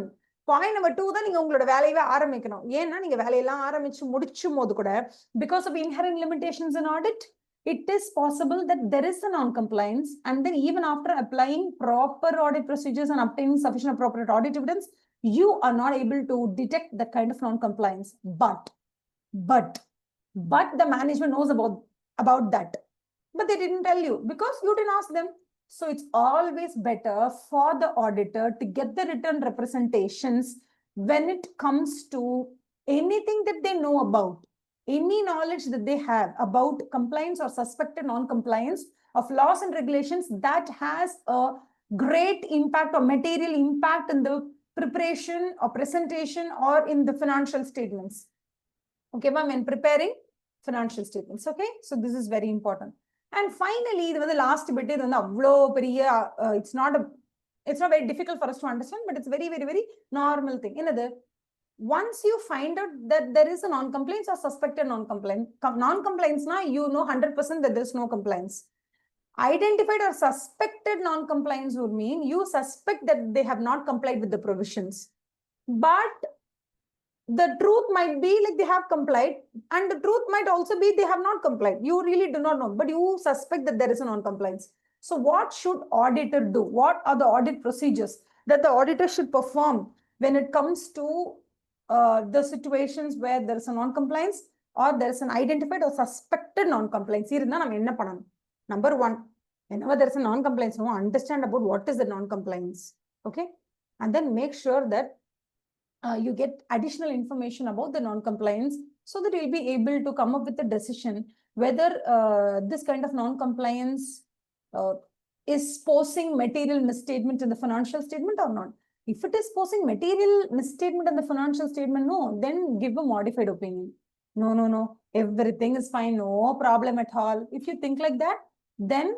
Point number 2 தான் நீங்க உங்களோட வேலையவே ஆரம்பிக்கணும். ஏன்னா நீங்க வேலையெல்லாம் ஆரம்பிச்சு முடிச்சும் போது கூட because of inherent limitations in audit, it is possible that there is a non-compliance, and then even after applying proper audit procedures and obtaining sufficient appropriate audit evidence, you are not able to detect that kind of non-compliance. But the management knows about that. But they didn't tell you because you didn't ask them. So it's always better for the auditor to get the written representations when it comes to anything that they know about, any knowledge that they have about compliance or suspected non-compliance of laws and regulations that has a great impact or material impact in the preparation or presentation or in the financial statements. Okay, ma'am, when preparing financial statements. Okay, so this is very important. And finally, the last bit is it's not very difficult for us to understand, but it's very, very, very normal thing. Once you find out that there is a non-compliance or suspected non-compliance, you know 100% that there's no compliance. Identified or suspected non-compliance would mean you suspect that they have not complied with the provisions. But the truth might be like they have complied, and the truth might also be they have not complied. You really do not know, but you suspect that there is a non-compliance. So what should auditor do? What are the audit procedures that the auditor should perform when it comes to the situations where there is a non-compliance or there is an identified or suspected non-compliance? Number 1, whenever there is a non-compliance, understand about what is the non-compliance. Okay, and then make sure that you get additional information about the non-compliance so that you'll be able to come up with a decision whether this kind of non-compliance is posing material misstatement in the financial statement or not. If it is posing material misstatement in the financial statement, no, then give a modified opinion. No, everything is fine, no problem at all. If you think like that, then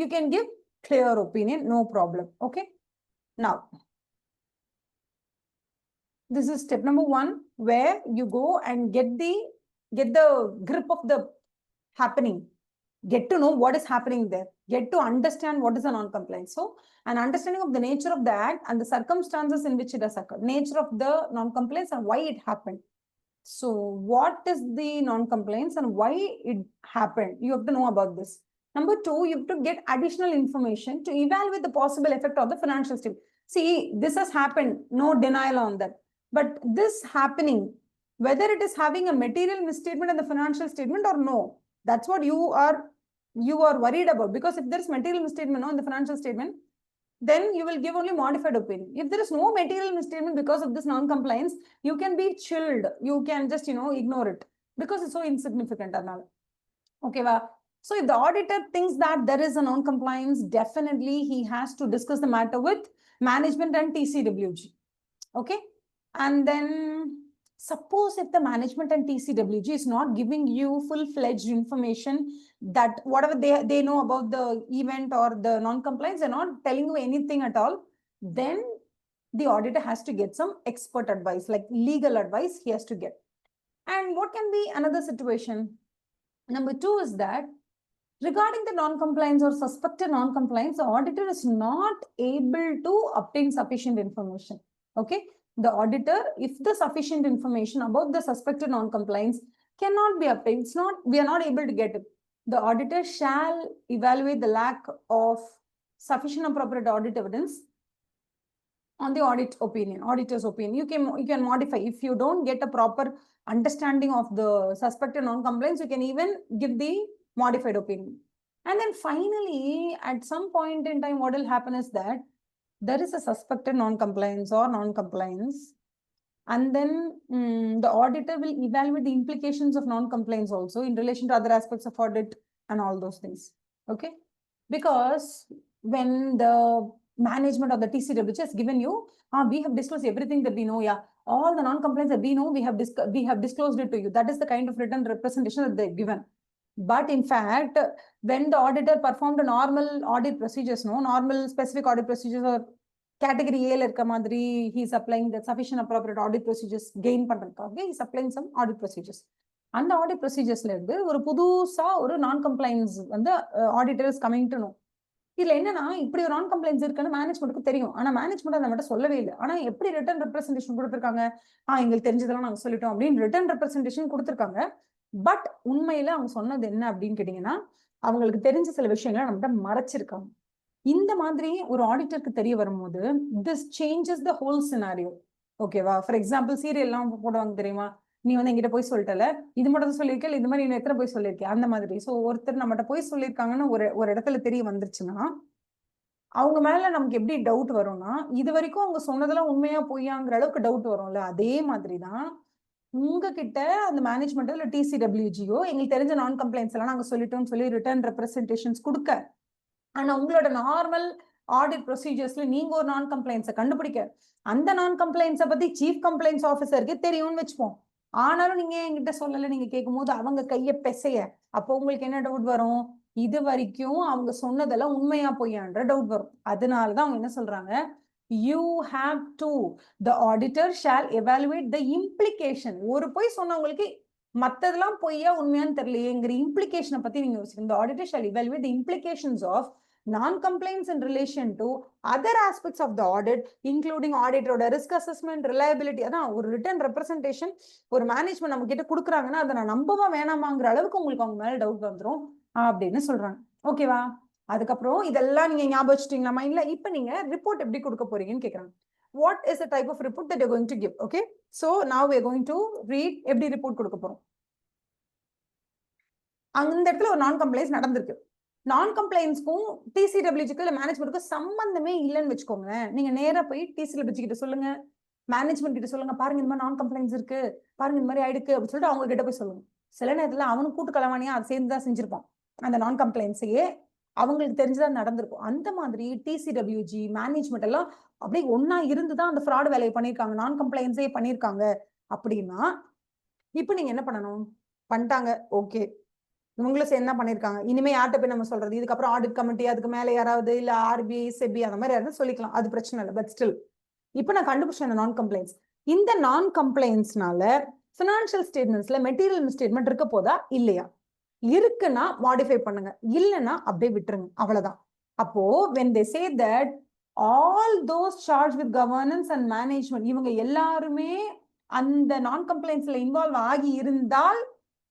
you can give clear opinion, no problem. Okay, now this is step number 1, where you go and get the grip of the happening, get to know what is happening there, get to understand what is a non-compliance. So an understanding of the nature of the act and the circumstances in which it has occurred, nature of the non-compliance and why it happened. So what is the non-compliance and why it happened? You have to know about this. Number 2, you have to get additional information to evaluate the possible effect of the financial statement. See, this has happened, no denial on that. But this happening, whether it is having a material misstatement in the financial statement or no, that's what you are worried about. Because if there is material misstatement in the financial statement, then you will give only modified opinion. If there is no material misstatement because of this non-compliance, you can be chilled. You can just, ignore it because it's so insignificant. Okay, so if the auditor thinks that there is a non-compliance, definitely he has to discuss the matter with management and TCWG. Okay, and then suppose if the management and TCWG is not giving you full-fledged information, that whatever they know about the event or the non-compliance, they're not telling you anything at all, then the auditor has to get some expert advice, like legal advice he has to get. And what can be another situation? Number 2 is that regarding the non-compliance or suspected non-compliance, the auditor is not able to obtain sufficient information. Okay, the auditor, if the sufficient information about the suspected non-compliance cannot be obtained, we are not able to get it, the auditor shall evaluate the lack of sufficient appropriate audit evidence on the auditor's opinion. You can modify. If you don't get a proper understanding of the suspected non-compliance, you can even give the modified opinion. And then finally, at some point in time, what will happen is that there is a suspected non-compliance or non-compliance, and then the auditor will evaluate the implications of non-compliance also in relation to other aspects of audit and all those things. Okay, because when the management of the TCWG has given you, we have disclosed everything that we know. Yeah, all the non-compliance that we know, we have disclosed it to you. That is the kind of written representation that they've given. But in fact, when the auditor performed a normal audit procedures, normal specific audit procedures or category A இருக்க மாதிரி, he is applying the sufficient appropriate audit procedures gain பண்றதுக்காக he is applying some audit procedures. அந்த audit proceduresல இருந்து ஒரு புதுசா ஒரு நான் compliance வந்து auditor is coming to know. இதுல என்னன்னா, இப்படி ஒரு நான் கம்ப்ளைன்ஸ் இருக்குன்னு மேனேஜ்மெண்ட்டுக்கு தெரியும். ஆனா மேனேஜ்மெண்ட் அதை மட்டும் சொல்லவே இல்லை. ஆனா எப்படி ரிட்டர்ன் ரெப்ரஸன்டேஷன் கொடுத்திருக்காங்க, எங்களுக்கு தெரிஞ்சதெல்லாம் நாங்க சொல்லிட்டோம் அப்படின்னு ரிட்டர்ன் ரெப்ரஸன்டேஷன் கொடுத்திருக்காங்க. பட் உண்மையில அவங்க சொன்னது என்ன அப்படின்னு கேட்டீங்கன்னா, அவங்களுக்கு தெரிஞ்ச சில விஷயங்களை நம்மகிட்ட மறைச்சிருக்காங்க. இந்த மாதிரி ஒரு ஆடிட்டருக்கு தெரிய வரும்போது this changes the whole scenario. ஓகேவா? ஃபார் எக்ஸாம்பிள், சீரியல் எல்லாம் போடுவாங்க தெரியுமா, நீ வந்து என்கிட்ட போய் சொல்லிட்டல, இது மட்டும் தான் சொல்லியிருக்கேன், இது மாதிரி இன்னும் எத்தனை போய் சொல்லியிருக்கேன், அந்த மாதிரி. ஸோ ஒருத்தர் நம்மகிட்ட போய் சொல்லியிருக்காங்கன்னு ஒரு இடத்துல தெரிய வந்துருச்சுன்னா, அவங்க மேல நமக்கு எப்படி டவுட் வரும்னா, இது வரைக்கும் அவங்க சொன்னதெல்லாம் உண்மையா பொய்யாங்கிற அளவுக்கு டவுட் வரும்ல. அதே மாதிரிதான் உங்ககிட்ட அந்த மேனேஜ்மெண்ட் இல்ல TCWGO எங்களுக்கு தெரிஞ்ச நான் கம்ப்ளைண்ட்ஸ் எல்லாம் நாங்க சொல்லிட்டோம்னு சொல்லி ரிட்டர்ன் ரெப்ரஸன்டேஷன்ஸ் கொடுக்க, ஆனா உங்களோட நார்மல் ஆடிட் ப்ரொசீஜர்ஸ்ல நீங்க ஒரு நான் கம்ப்ளைண்ட்ஸை கண்டுபிடிக்க, அந்த நான் கம்ப்ளைண்ட்ஸை பத்தி சீஃப் கம்ப்ளைண்ட்ஸ் ஆஃபீஸருக்கு தெரியும்னு வச்சுப்போம். ஆனாலும் நீங்க என்கிட்ட சொல்லல, நீங்க கேட்கும் போது அவங்க கைய பெசைய, அப்போ உங்களுக்கு என்ன டவுட் வரும், இது வரைக்கும் அவங்க சொன்னதெல்லாம் உண்மையா பொய்யான்ற டவுட் வரும். அதனாலதான் அவங்க என்ன சொல்றாங்க, you have to, the auditor shall evaluate the implication. ஒரு பொய் சொன்னவங்களுக்கு மத்ததெல்லாம் பொய்யா உண்மையான்னு தெரியலையேங்கிற இம்ப்ளிகேஷனை பத்தி நீங்க யோசிக்கணும். The auditor shall evaluate the implications of non-compliance in relation to other aspects of the audit, including auditor risk assessment, reliability. அதான் ஒரு ரிட்டன் ரெப்ரஸன்டேஷன் ஒரு மேனேஜ்மெண்ட் நம்ம கிட்ட கொடுக்குறாங்கன்னா அதை நான் நம்பவா வேணாமாங்கிற அளவுக்கு உங்களுக்கு அவங்க மேல டவுட் வந்துடும் அப்படின்னு சொல்றாங்க. ஓகேவா? அதுக்கப்புறம் இதெல்லாம் நீங்க ஞாபகம் வச்சுட்டீங்களா மைண்ட்ல? இப்ப நீங்க ரிப்போர்ட் எப்படி கொடுக்க போறீங்கன்னு கேக்குறாங்க. What is the type of report that you're going to give? Okay, so now we're going to read எப்படி ரிப்போர்ட் கொடுக்க போறோம். அந்த இடத்துல ஒரு நான் கம்ப்ளைன்ஸ் நடந்திருக்கு. நான் கம்ப்ளைன்ஸ்க்கும் TCWGக்கு இல்ல மேனேஜ்மெண்ட்டுக்கும் சம்பந்தமே இல்லைன்னு வச்சுக்கோங்க. நீங்க நேரா போய் TCWG கிட்ட சொல்லுங்க, மேனேஜ்மெண்ட் கிட்ட சொல்லுங்க, பாருங்க இந்த மாதிரி நான் கம்ப்ளைன்ஸ் இருக்கு, பாருங்க இந்த மாதிரி ஆயிடுக்கு அப்படின்னு சொல்லிட்டு அவங்க கிட்ட போய் சொல்லுங்க. சில நேரத்துல அவனுக்கு கூட்டு கலவானியா அதை சேர்ந்துதான் செஞ்சிருப்பான். அந்த நான் கம்ப்ளைன்ஸையே அவங்களுக்கு தெரிஞ்சுதான் நடந்திருக்கும். அந்த மாதிரி TCWG மேனேஜ்மெண்ட் எல்லாம் அப்படியே ஒன்னா இருந்துதான் அந்த ஃப்ராட் வேலையை பண்ணிருக்காங்க, நான் கம்ப்ளைன்ஸே பண்ணிருக்காங்க அப்படின்னா, இப்ப நீங்க என்ன பண்ணணும்? பண்ணிட்டாங்க, ஓகே, இவங்களும் சேர்ந்து தான் பண்ணிருக்காங்க, இனிமே யார்கிட்ட போய் நம்ம சொல்றது? இதுக்கப்புறம் ஆடிட் கமிட்டி, அதுக்கு மேல யாராவது இல்ல RBI, SEBI அந்த மாதிரி யாராவது சொல்லிக்கலாம், அது பிரச்சனை இல்லை. பட் ஸ்டில் இப்ப நான் கண்டுபிடிச்சேன் அந்த நான் கம்ப்ளைன்ஸ். இந்த நான் கம்ப்ளைன்ஸ்னால பினான்சியல் ஸ்டேட்மெண்ட்ஸ்ல மெட்டீரியல் மிஸ்டேட்மெண்ட் இருக்க போதா இல்லையா? இருக்குன்னா மாடிஃபை பண்ணுங்க, இல்லைன்னா அப்படியே விட்டுருங்க, அவ்வளவுதான். அப்போ when they say that all those charged with governance and management, இவங்க எல்லாருமே அந்த நான் கம்ப்ளைன்ஸ்ல இன்வால்வ் ஆகி இருந்தால்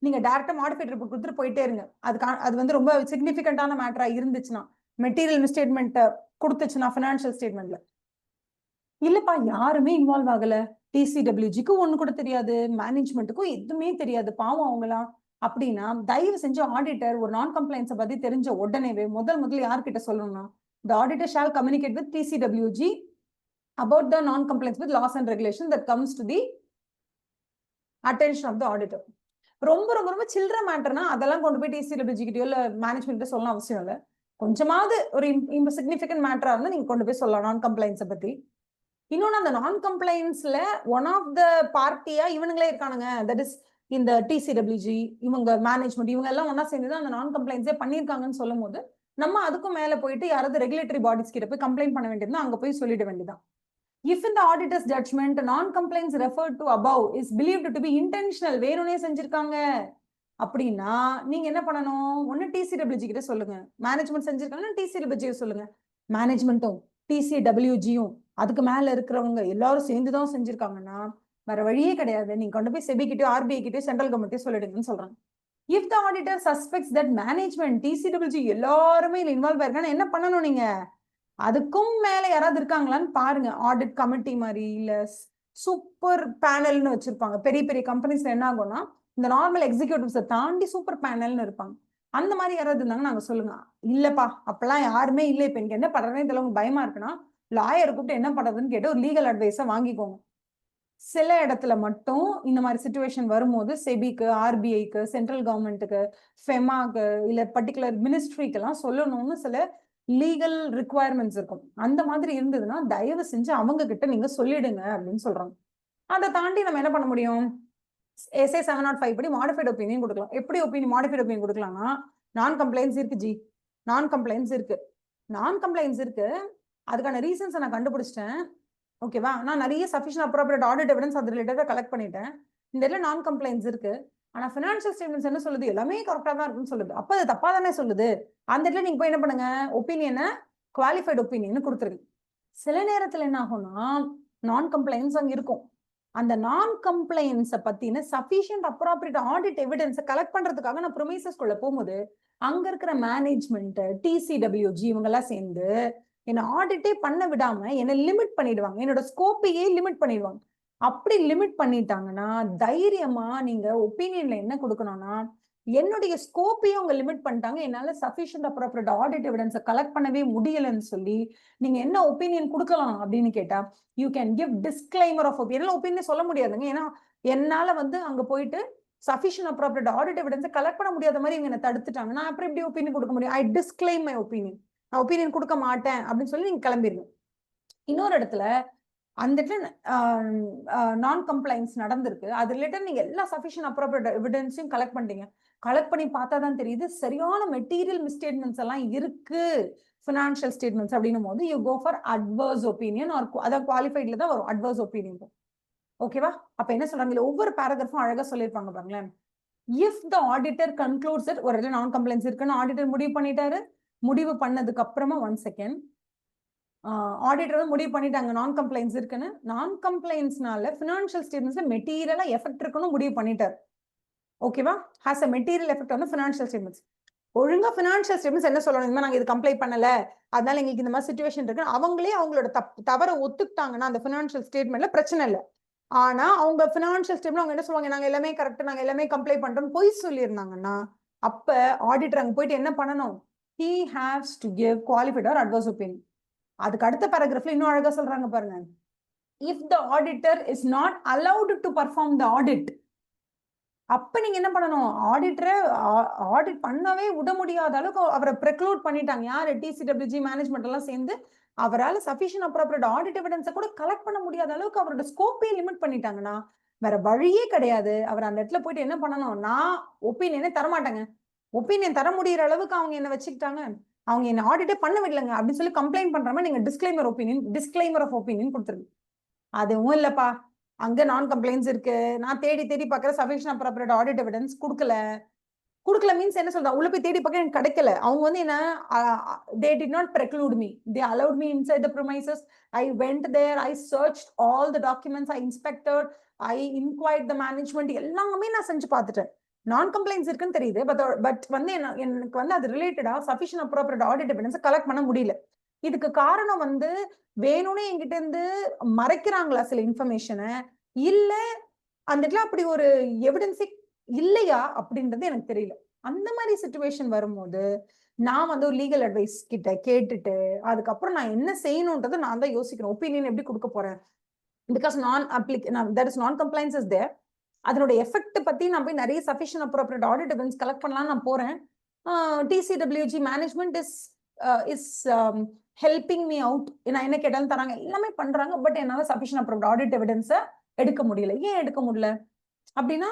நீங்க டைரக்டா மாடிஃபைட் ரிப்போர்ட் கொடுத்துட்டு போயிட்டே இருங்க. அது வந்து ரொம்ப சிக்னிபிகண்டான மேட்டரா இருந்துச்சுன்னா, மெட்டீரியல் மிஸ்டேட்மெண்ட் கொடுத்துச்சுன்னா பினான்சியல் ஸ்டேட்மெண்ட்ல, இல்லப்பா யாருமே இன்வால்வ் ஆகல, TCWGக்கு ஒண்ணு கூட தெரியாது, மேனேஜ்மெண்ட்டுக்கும் எதுவுமே தெரியாது, பாவம் அவங்களாம் அப்படின்னா, தயவு செஞ்சு ஆடிட்டர் ஒரு நான் கம்ப்ளைன்ஸை பத்தி தெரிஞ்ச உடனேவே முதல்ல யார்கிட்ட சொல்லணும்னா, the auditor shall communicate with TCWG about the non-compliance with laws and regulations that comes to the attention of the auditor. ரொம்ப ரொம்ப ரொம்ப சில்லற மேட்டர்னா அதெல்லாம் கொண்டு போய் TCWG கிட்டயோ இல்ல மேனேஜ்மெண்ட் சொல்ல அவசியம் இல்லை. கொஞ்சமாவது ஒரு சிக்னிபிகன்ட் மேட்டரா இருந்தா நீங்க கொண்டு போய் சொல்லலாம் நான் கம்ப்ளைன்ஸை பத்தி. இன்னொன்னு, அந்த நான் கம்ப்ளைன்ஸ்ல ஒன் ஆஃப் த பார்ட்டியா இவனுங்களே இருக்கானுங்க, தட் இஸ் இந்த TCWG, இவங்க மேனேஜ்மெண்ட், இவங்க எல்லாம் ஒன்னா சேர்ந்துதான் அந்த நான் கம்ப்ளைன்ஸே பண்ணிருக்காங்கன்னு சொல்லும் போது, நம்ம அதுக்கும் மேல போயிட்டு யாராவது ரெகுலேட்டரி பாடிஸ் கிட்ட போய் கம்ப்ளைண்ட் பண்ண வேண்டியதுன்னா அங்க போய் சொல்லிட வேண்டியதான். If in the auditor's judgment non-compliance referred to above is believed to be intentional, வேணும்னே செஞ்சிருக்காங்க அப்படின்னா நீங்க என்ன பண்ணணும்? ஒண்ணு TCWG கிட்ட சொல்லுங்க, மேனேஜ்மெண்ட் செஞ்சிருக்காங்கன்னா TCWG சொல்லுங்க, மேனேஜ்மெண்ட்டும் TCWGயும் அதுக்கு மேல இருக்கிறவங்க எல்லாரும் சேர்ந்துதான் செஞ்சிருக்காங்கன்னா வேற வழியே கிடையாது, நீங்க கொண்டு போய் SEBI கிட்டயோ RBI கிட்டயோ சென்ட்ரல் கவர்மெண்ட்டே சொல்லிடுங்கன்னு சொல்றாங்க. If the auditor suspects that management, TCWG எல்லாருமே இன்வால்வ் ஆயிருக்காங்க, என்ன பண்ணணும்? நீங்க அதுக்கும் மேல யாராவது இருக்காங்களான்னு பாருங்க. ஆடிட் கமிட்டி மாதிரி இல்ல சூப்பர் பேனல்னு வச்சிருப்பாங்க. பெரிய பெரிய கம்பெனிஸ்ல என்ன ஆகும்னா இந்த நார்மல் எக்ஸிக்யூட்டிவ்ஸை தாண்டி சூப்பர் பேனல்னு இருப்பாங்க. அந்த மாதிரி யாராவது இருந்தாங்க நாங்க சொல்லுங்க. இல்லப்பா அப்பெல்லாம் யாருமே இல்லை, இப்ப எனக்கு என்ன பண்றதுன்னு தெரியல, உங்களுக்கு பயமா இருக்குன்னா லாயர் கூப்பிட்டு என்ன பண்றதுன்னு கேட்டு ஒரு லீகல் அட்வைஸை வாங்கிக்கோங்க. சில இடத்துல மட்டும் இந்த மாதிரி சிச்சுவேஷன் வரும்போது செபிக்கு, ஆர்பிஐக்கு, சென்ட்ரல் கவர்மெண்ட்டுக்கு, ஃபெமாக்கு இல்ல பர்டிகுலர் மினிஸ்ட்ரிக்கு எல்லாம் சொல்லணும்னு சில லீகல் ரிக்குவயர்மெண்ட்ஸ் இருக்கும். அந்த மாதிரி இருந்ததுன்னா தயவு செஞ்சு அவங்க கிட்ட நீங்க சொல்லிடுங்க அப்படின்னு சொல்றாங்க. அதை தாண்டி நம்ம என்ன பண்ண முடியும்? SA 705 படி மாடிஃபைட் ஒப்பீனியன் கொடுக்கலாம். எப்படி மாடிஃபைட் ஒப்பீனியன் கொடுக்கலாம்னா, நான் கம்ப்ளைண்ட்ஸ் இருக்கு ஜி, நான் கம்ப்ளைண்ட்ஸ் இருக்கு, நான் கம்ப்ளைண்ட்ஸ் இருக்கு, அதுக்கான ரீசன்ஸை நான் கண்டுபிடிச்சிட்டேன். ஓகேவா? நான் நிறைய சஃபிஷியன்ட் அப்ரோப்ரியேட் ஆடிட் எவிடன்ஸ் அது ரிலேட்டடா கலெக்ட் பண்ணிட்டேன். இந்த இடத்துல நான் கம்ப்ளைண்ட்ஸ் இருக்கு. ஆனா ஃபினான்ஷியல் ஸ்டேட்மெண்ட்ஸ் என்ன சொல்லுது? எல்லாமே கரெக்டா தான் இருக்குன்னு சொல்லுது. அப்ப அது தப்பா தானே சொல்லுது. அந்த இடத்துல நீங்க போய் என்ன பண்ணுங்க? ஒப்பீனியனை குவாலிஃபைட் ஒப்பீனியன் கொடுத்துருங்க. சில நேரத்துல என்ன ஆகும்னா நான் கம்ப்ளைண்ட்ஸ் அங்க இருக்கும். அந்த நான் கம்ப்ளைன்ஸை பத்தின சஃபிஷியன்ட் அப்ரோப்ரியேட் ஆடிட் எவிடன்ஸை கலெக்ட் பண்றதுக்காக நான் ப்ரொமைசஸ்குள்ள போகும்போது அங்க இருக்கிற மேனேஜ்மெண்ட், TCWG இவங்க எல்லாம் சேர்ந்து என்ன ஆடிட்டே பண்ண விடாம என்ன லிமிட் பண்ணிடுவாங்க. என்னோட ஸ்கோப்பையே லிமிட் பண்ணிடுவாங்க. அப்படி லிமிட் பண்ணிட்டாங்கன்னா தைரியமா நீங்க ஒப்பீனியன்ல என்ன கொடுக்கணும்னா, என்னுடைய ஸ்கோப்பையும் அவங்க லிமிட் பண்ணிட்டாங்க, என்னால சஃபிஷியன்ட் அப்ரோப்ரியேட் ஆடிட் எவிடன்ஸை கலெக்ட் பண்ணவே முடியலன்னு சொல்லி நீங்க என்ன ஒப்பீனியன் கொடுக்கலாம் அப்படின்னு கேட்டா, you can give disclaimer of opinion. Opinion சொல்ல முடியாதுங்க. ஏன்னா என்னால அங்க போயிட்டு சஃபிஷியன்ட் அப்ரோப்ரியேட் ஆடிட் எவிடன்ஸை கலெக்ட் பண்ண முடியாத மாதிரி இவங்க என்ன தடுத்துட்டாங்க. நான் அப்புறம் எப்படி ஒப்பீனியன் கொடுக்க முடியும்? ஐ டிஸ்க்ளைம் மை ஒப்பீனியன். நான் ஒப்பீனியன் கொடுக்க மாட்டேன் அப்படின்னு சொல்லி நீங்க கிளம்பிடணும். இன்னொரு இடத்துல அந்த நான் கம்ப்ளைன்ஸ் நடந்திருக்கு, அது ரிலேட்டட் நீங்க எல்லா சஃபிஷியன்ட் அப்ரோப்ரியேட் எவிடன்ஸையும் கலெக்ட் பண்ணிட்டீங்க. கலெக்ட் பண்ணி பார்த்தா தான் தெரியுது சரியான மெட்டீரியல் மிஸ்டேட்மெண்ட்ஸ் எல்லாம் இருக்கு ஃபினான்ஷியல் ஸ்டேட்மெண்ட்ஸ் அப்படின்னும் போது you go for adverse opinion or அதான் குவாலிஃபைட்ல தான் வரும் அட்வர்ஸ் ஒப்பீனியன். ஓகேவா? அப்ப என்ன சொல்றாங்க? இல்ல ஒவ்வொரு பேராகிராஃபும் அழகா சொல்லியிருப்பாங்க பாருங்களேன். If the auditor concludes it, ஒரு இடத்துல நான் கம்ப்ளைண்ட்ஸ் இருக்குன்னு ஆடிட்டர் முடிவு பண்ணிட்டாரு. முடிவு பண்ணதுக்கு அப்புறமா 1 செகண்ட் ஆடிட்டர் முடிவு பண்ணிட்டாங்க நான் கம்ப்ளைண்ட்ஸ் இருக்குன்னு. நான் கம்ப்ளைண்ட்ஸ்னால ஃபினான்ஷியல் ஸ்டேட்மெண்ட்ஸ்ல மெட்டீரியலா எஃபெக்ட் இருக்குன்னு முடிவு பண்ணிட்டாரு. ஓகேவா? Has a material effect on financial statements. ஒழுங்கா ஃபினான்ஷியல் ஸ்டேட்மெண்ட்ஸ் என்ன சொல்லணும்? இந்த மாதிரி நாங்க இது கம்ப்ளைண்ட் பண்ணல, அதனால எங்களுக்கு இந்த மாதிரி சிச்சுவேஷன் இருக்கு, அவங்களே அவங்களோட தவறை ஒத்துக்கிட்டாங்கன்னா அந்த ஃபினான்ஷியல் ஸ்டேட்மெண்ட்ல பிரச்சனை இல்லை. ஆனா அவங்க ஃபினான்ஷியல் ஸ்டேட்மெண்ட் அவங்க என்ன சொல்லுவாங்க? நாங்க எல்லாமே கரெக்ட், நாங்க எல்லாமே கம்ப்ளைண்ட் பண்றோம் பொய் சொல்லியிருந்தாங்கன்னா அப்ப ஆடிட்டர் அங்க போயிட்டு என்ன பண்ணணும்? he has to give qualified or adverse opinion. அதுக்கு அடுத்த பேராகிராஃப்ல இன்னும் அழகா சொல்றாங்க பாருங்க. if the auditor is not allowed to perform the audit, அப்ப நீங்க என்ன பண்ணணும்? ஆடிட்டரை ஆடிட் பண்ணவே விட முடியாத அளவுக்கு அவரை ப்ரெக்ளூட் பண்ணிட்டாங்க. யாரு? TCWG மேனேஜ்மெண்ட் எல்லாம் சேர்ந்து அவரால் சஃபிஷியன்ட் அப்ரோப்ரியேட் ஆடிட் எவிடன்ஸை கூட கலெக்ட் பண்ண முடியாத அளவுக்கு அவரோட ஸ்கோப்பே லிமிட் பண்ணிட்டாங்கன்னா வேற வழியே கிடையாது. அவர் அந்த இடத்துல போயிட்டு என்ன பண்ணணும்? நான் ஒப்பீனியனே தரமாட்டேங்க, ஒப்பீனியன் தர முடியற அளவுக்கு அவங்க என்ன வச்சுக்கிட்டாங்க, அவங்க என்ன ஆடிட்டே பண்ண விடலங்க அப்படின்னு சொல்லி கம்ப்ளைண்ட் பண்ற மாதிரி நீங்க டிஸ்க்ளைமர் ஆஃப் ஒப்பீனியன் கொடுத்துருங்க. அதுவும் இல்லப்பா, அங்க நான் கம்ப்ளைண்ட்ஸ் இருக்கு, நான் தேடி தேடி பாக்குற சஃபிஷியன்ட் அப்ரோப்ரியேட் ஆடிட் எவிடன்ஸ் கொடுக்கல மீன்ஸ் என்ன சொல்றா? உள்ள போய் தேடி பார்க்க எனக்கு கிடைக்கல. அவங்க என்ன they did not preclude me, they allowed me inside the premises. I went there, I searched all the documents, I inspected, I inquired the management, எல்லாமே நான் செஞ்சு பார்த்துட்டேன். நான் கம்ப்ளைண்ட்ஸ் இருக்குன்னு தெரியுது, பட் எனக்கு அது ரிலேட்டடா sufficient appropriate audit evidence collect பண்ண முடியல. இதுக்கு காரணம் வேணும்னே என்கிட்ட இருந்து மறைக்கிறாங்களா சில இன்ஃபர்மேஷனை, இல்ல அந்த இடத்துல அப்படி ஒரு எவிடன்ஸே இல்லையா அப்படின்றது எனக்கு தெரியல. அந்த மாதிரி சிச்சுவேஷன் வரும்போது நான் ஒரு லீகல் அட்வைஸ் கிட்ட கேட்டுட்டு அதுக்கப்புறம் நான் என்ன செய்யணும்ன்றதை நான் தான் யோசிக்கிறேன். ஒப்பீனியன் எப்படி கொடுக்க போறேன்? பிகாஸ் நான் கம்ப்ளைன்ஸ் இஸ் தேர். அதனோட எஃபெக்ட் பத்தி நான் போய் நிறைய sufficient appropriate audit evidence collect பண்ணலாம் நான் போறேன். TCWG management is helping me out. நான் என்ன கேட்டாலும் தராங்க, எல்லாமே பண்றாங்க. பட் என்னால சஃபிஷியன்ட் அப்ரோப்ரியேட் ஆடிட் எவிடன்ஸை எடுக்க முடியல. ஏன் எடுக்க முடியல அப்படின்னா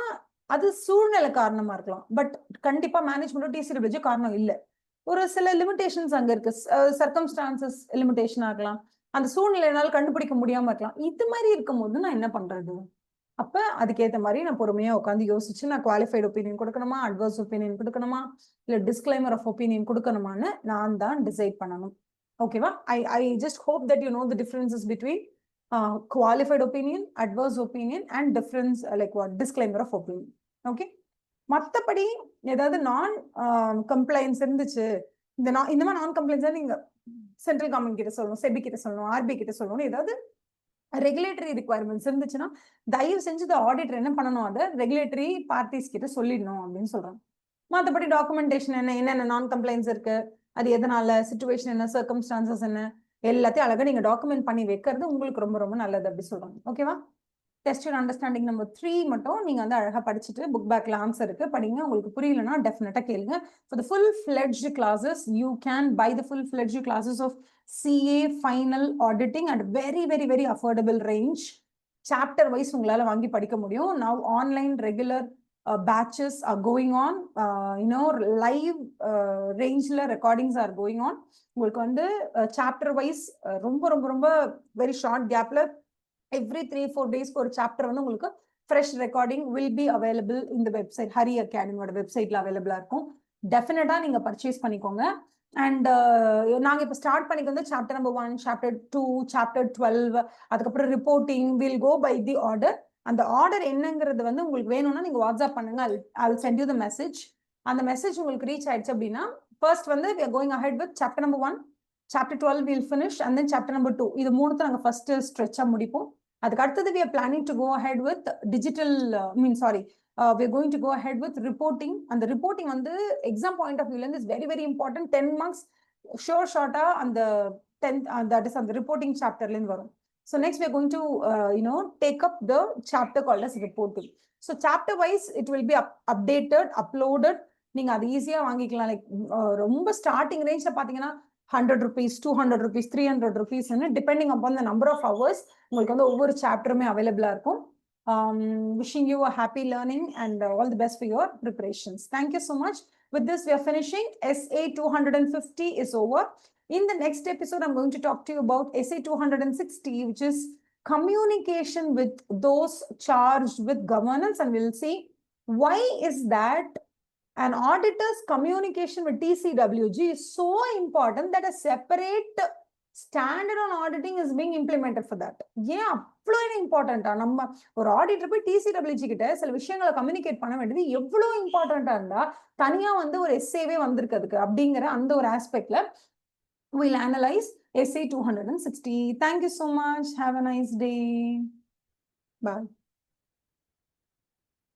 அது சூழ்நிலை காரணமா இருக்கலாம். பட் கண்டிப்பா மேனேஜ்மெண்ட் TCWG காரணம் இல்லை. ஒரு சில லிமிடேஷன்ஸ் அங்க இருக்கு, சர்க்கம்ஸ்டான்சஸ் லிமிடேஷனா இருக்கலாம், அந்த சூழ்நிலையினால கண்டுபிடிக்க முடியாம இருக்கலாம். இது மாதிரி இருக்கும்போது நான் என்ன பண்றது? அப்ப அதுக்கேற்ற மாதிரி நான் பொறுமையா உட்காந்து யோசிச்சு நான் குவாலிஃபைட் ஒப்பீனியன் கொடுக்கணுமா, அட்வர்ஸ் ஒப்பீனியன் கொடுக்கணுமா, இல்ல டிஸ்க்ளைமர் ஆஃப் ஒப்பீனியன் கொடுக்கணுமான்னு நான் தான் டிசைட் பண்ணணும். ஓகேவா? I just hope that you no the differences between qualified opinion, adverse opinion and difference like what disclaimer of opinion. Okay, மத்தபடி ஏதாவது நான் கம்ப்ளைண்ட்ஸ் இருந்துச்சு, இந்த மாதிரி நான் கம்ப்ளைண்ட்ஸா நீங்க சென்ட்ரல் கவர்மெண்ட் கிட்ட சொல்லணும், செபி கிட்ட சொல்லணும், ஆர்பிஐ கிட்ட சொல்லணும். ஏதாவது ரெகுலேட்டரி ரிக்வயர்மெண்ட்ஸ் இருந்துச்சுன்னா தயவு செஞ்சு ஆடிட்டர் என்ன பண்ணணும், அதை ரெகுலேட்டரி பார்ட்டிஸ் கிட்ட சொல்லிடணும் அப்படின்னு சொல்றாங்க. மற்றபடி டாக்குமெண்டேஷன் என்னென்ன நான் கம்ப்ளைண்ட்ஸ் இருக்கு, அது எதனால, சிச்சுவேஷன் என்ன, சர்க்கம்ஸ்டான்சஸ் என்ன, எல்லாத்தையும் அழகா நீங்க டாக்குமெண்ட் பண்ணி வைக்கிறது உங்களுக்கு ரொம்ப ரொம்ப நல்லது அப்படி சொல்றாங்க. ஓகேவா? டெஸ்ட் யுவர் அண்டர்ஸ்டாண்டிங் நம்பர் 3 மட்டும் நீங்க வந்து அழகா படிச்சுட்டு புக் பேக்ல ஆன்சர் இருக்கு படிங்க. உங்களுக்கு புரியலன்னா டெஃபினட்டா கேளுங்க. For the full-fledged classes, you can buy the full-fledged classes of CA final auditing at very, very, very affordable range. Chapter wise உங்களால வாங்கி படிக்க முடியும். Now online regular batches are going on. Live rangeல recordings are going on. உங்களுக்கு வந்து chapter wise ரொம்ப ரொம்ப ரொம்ப very short gapல every 3-4 days ஒரு சாப்டர் வந்து உங்களுக்கு fresh recording will be available இந்த வெப்சைட் ஹரி அகாடமியோட வெப்சைட்ல அவைலபிளா இருக்கும். டெஃபினட்டா நீங்க பர்ச்சேஸ் பண்ணிக்கோங்க. அண்ட் நாங்க இப்போ ஸ்டார்ட் பண்ணிக்க வந்து சாப்டர் நம்பர் 1, சாப்டர் 2, சாப்டர் 12, அதுக்கப்புறம் reporting will go by the order. அந்த ஆர்டர் என்னங்கிறது வந்து உங்களுக்கு வேணும்னா நீங்க வாட்ஸ்அப் பண்ணுங்க. I'll send you the message. அந்த மெசேஜ் உங்களுக்கு ரீச் ஆயிடுச்சு அப்படின்னா ஃபர்ஸ்ட் வந்து we are going ahead with chapter number 1, chapter 12 we'll finish, and then chapter number 2. இது மூணுத்தை நாங்க ஃபர்ஸ்ட் ஸ்ட்ரெச்சா முடிப்போம். அதுக்கு அடுத்தது we are planning to go ahead with digital we are going to go ahead with reporting. அந்த reporting வந்து exam point of view is very very important. 10 marks short-ஆ அந்த 10th that is அந்த reporting chapterல இருந்து வரும். So next we are going to take up the chapter called as reporting. So chapter wise it will be updated, uploaded. நீங்க அது ஈஸியா வாங்கிக்கலாம். Like ரொம்ப starting ரேஞ்ச்ல பாத்தீங்கன்னா 100 rupees, 200 rupees, 300 rupees, depending upon the number of hours உங்களுக்கு வந்து ஒவ்வொரு சாப்டருமே அவைலபிளா இருக்கும். Wishing you a happy learning and all the best for your preparations. Thank you so much. With this we are finishing. SA 250 is over. In the next episode I'm going to talk to you about SA 260, which is communication with those charged with governance, and we'll see why is that an auditor's communication with TCWG is so important that a separate standard on auditing is being implemented for that. ஏன் அவ்வளோ இம்பார்ட்டண்டா நம்ம ஒரு auditor போய் TCWG கிட்ட சில விஷயங்களை communicate பண்ண வேண்டியது எவ்வளோ இம்பார்ட்டண்டா இருந்தா தனியா வந்து ஒரு எஸ்ஏவே வந்திருக்கிறதுக்கு அப்படிங்கிற அந்த ஒரு ஆஸ்பெக்ட்ல we'll analyze SA 260. Thank you so much. Have a nice day. Bye.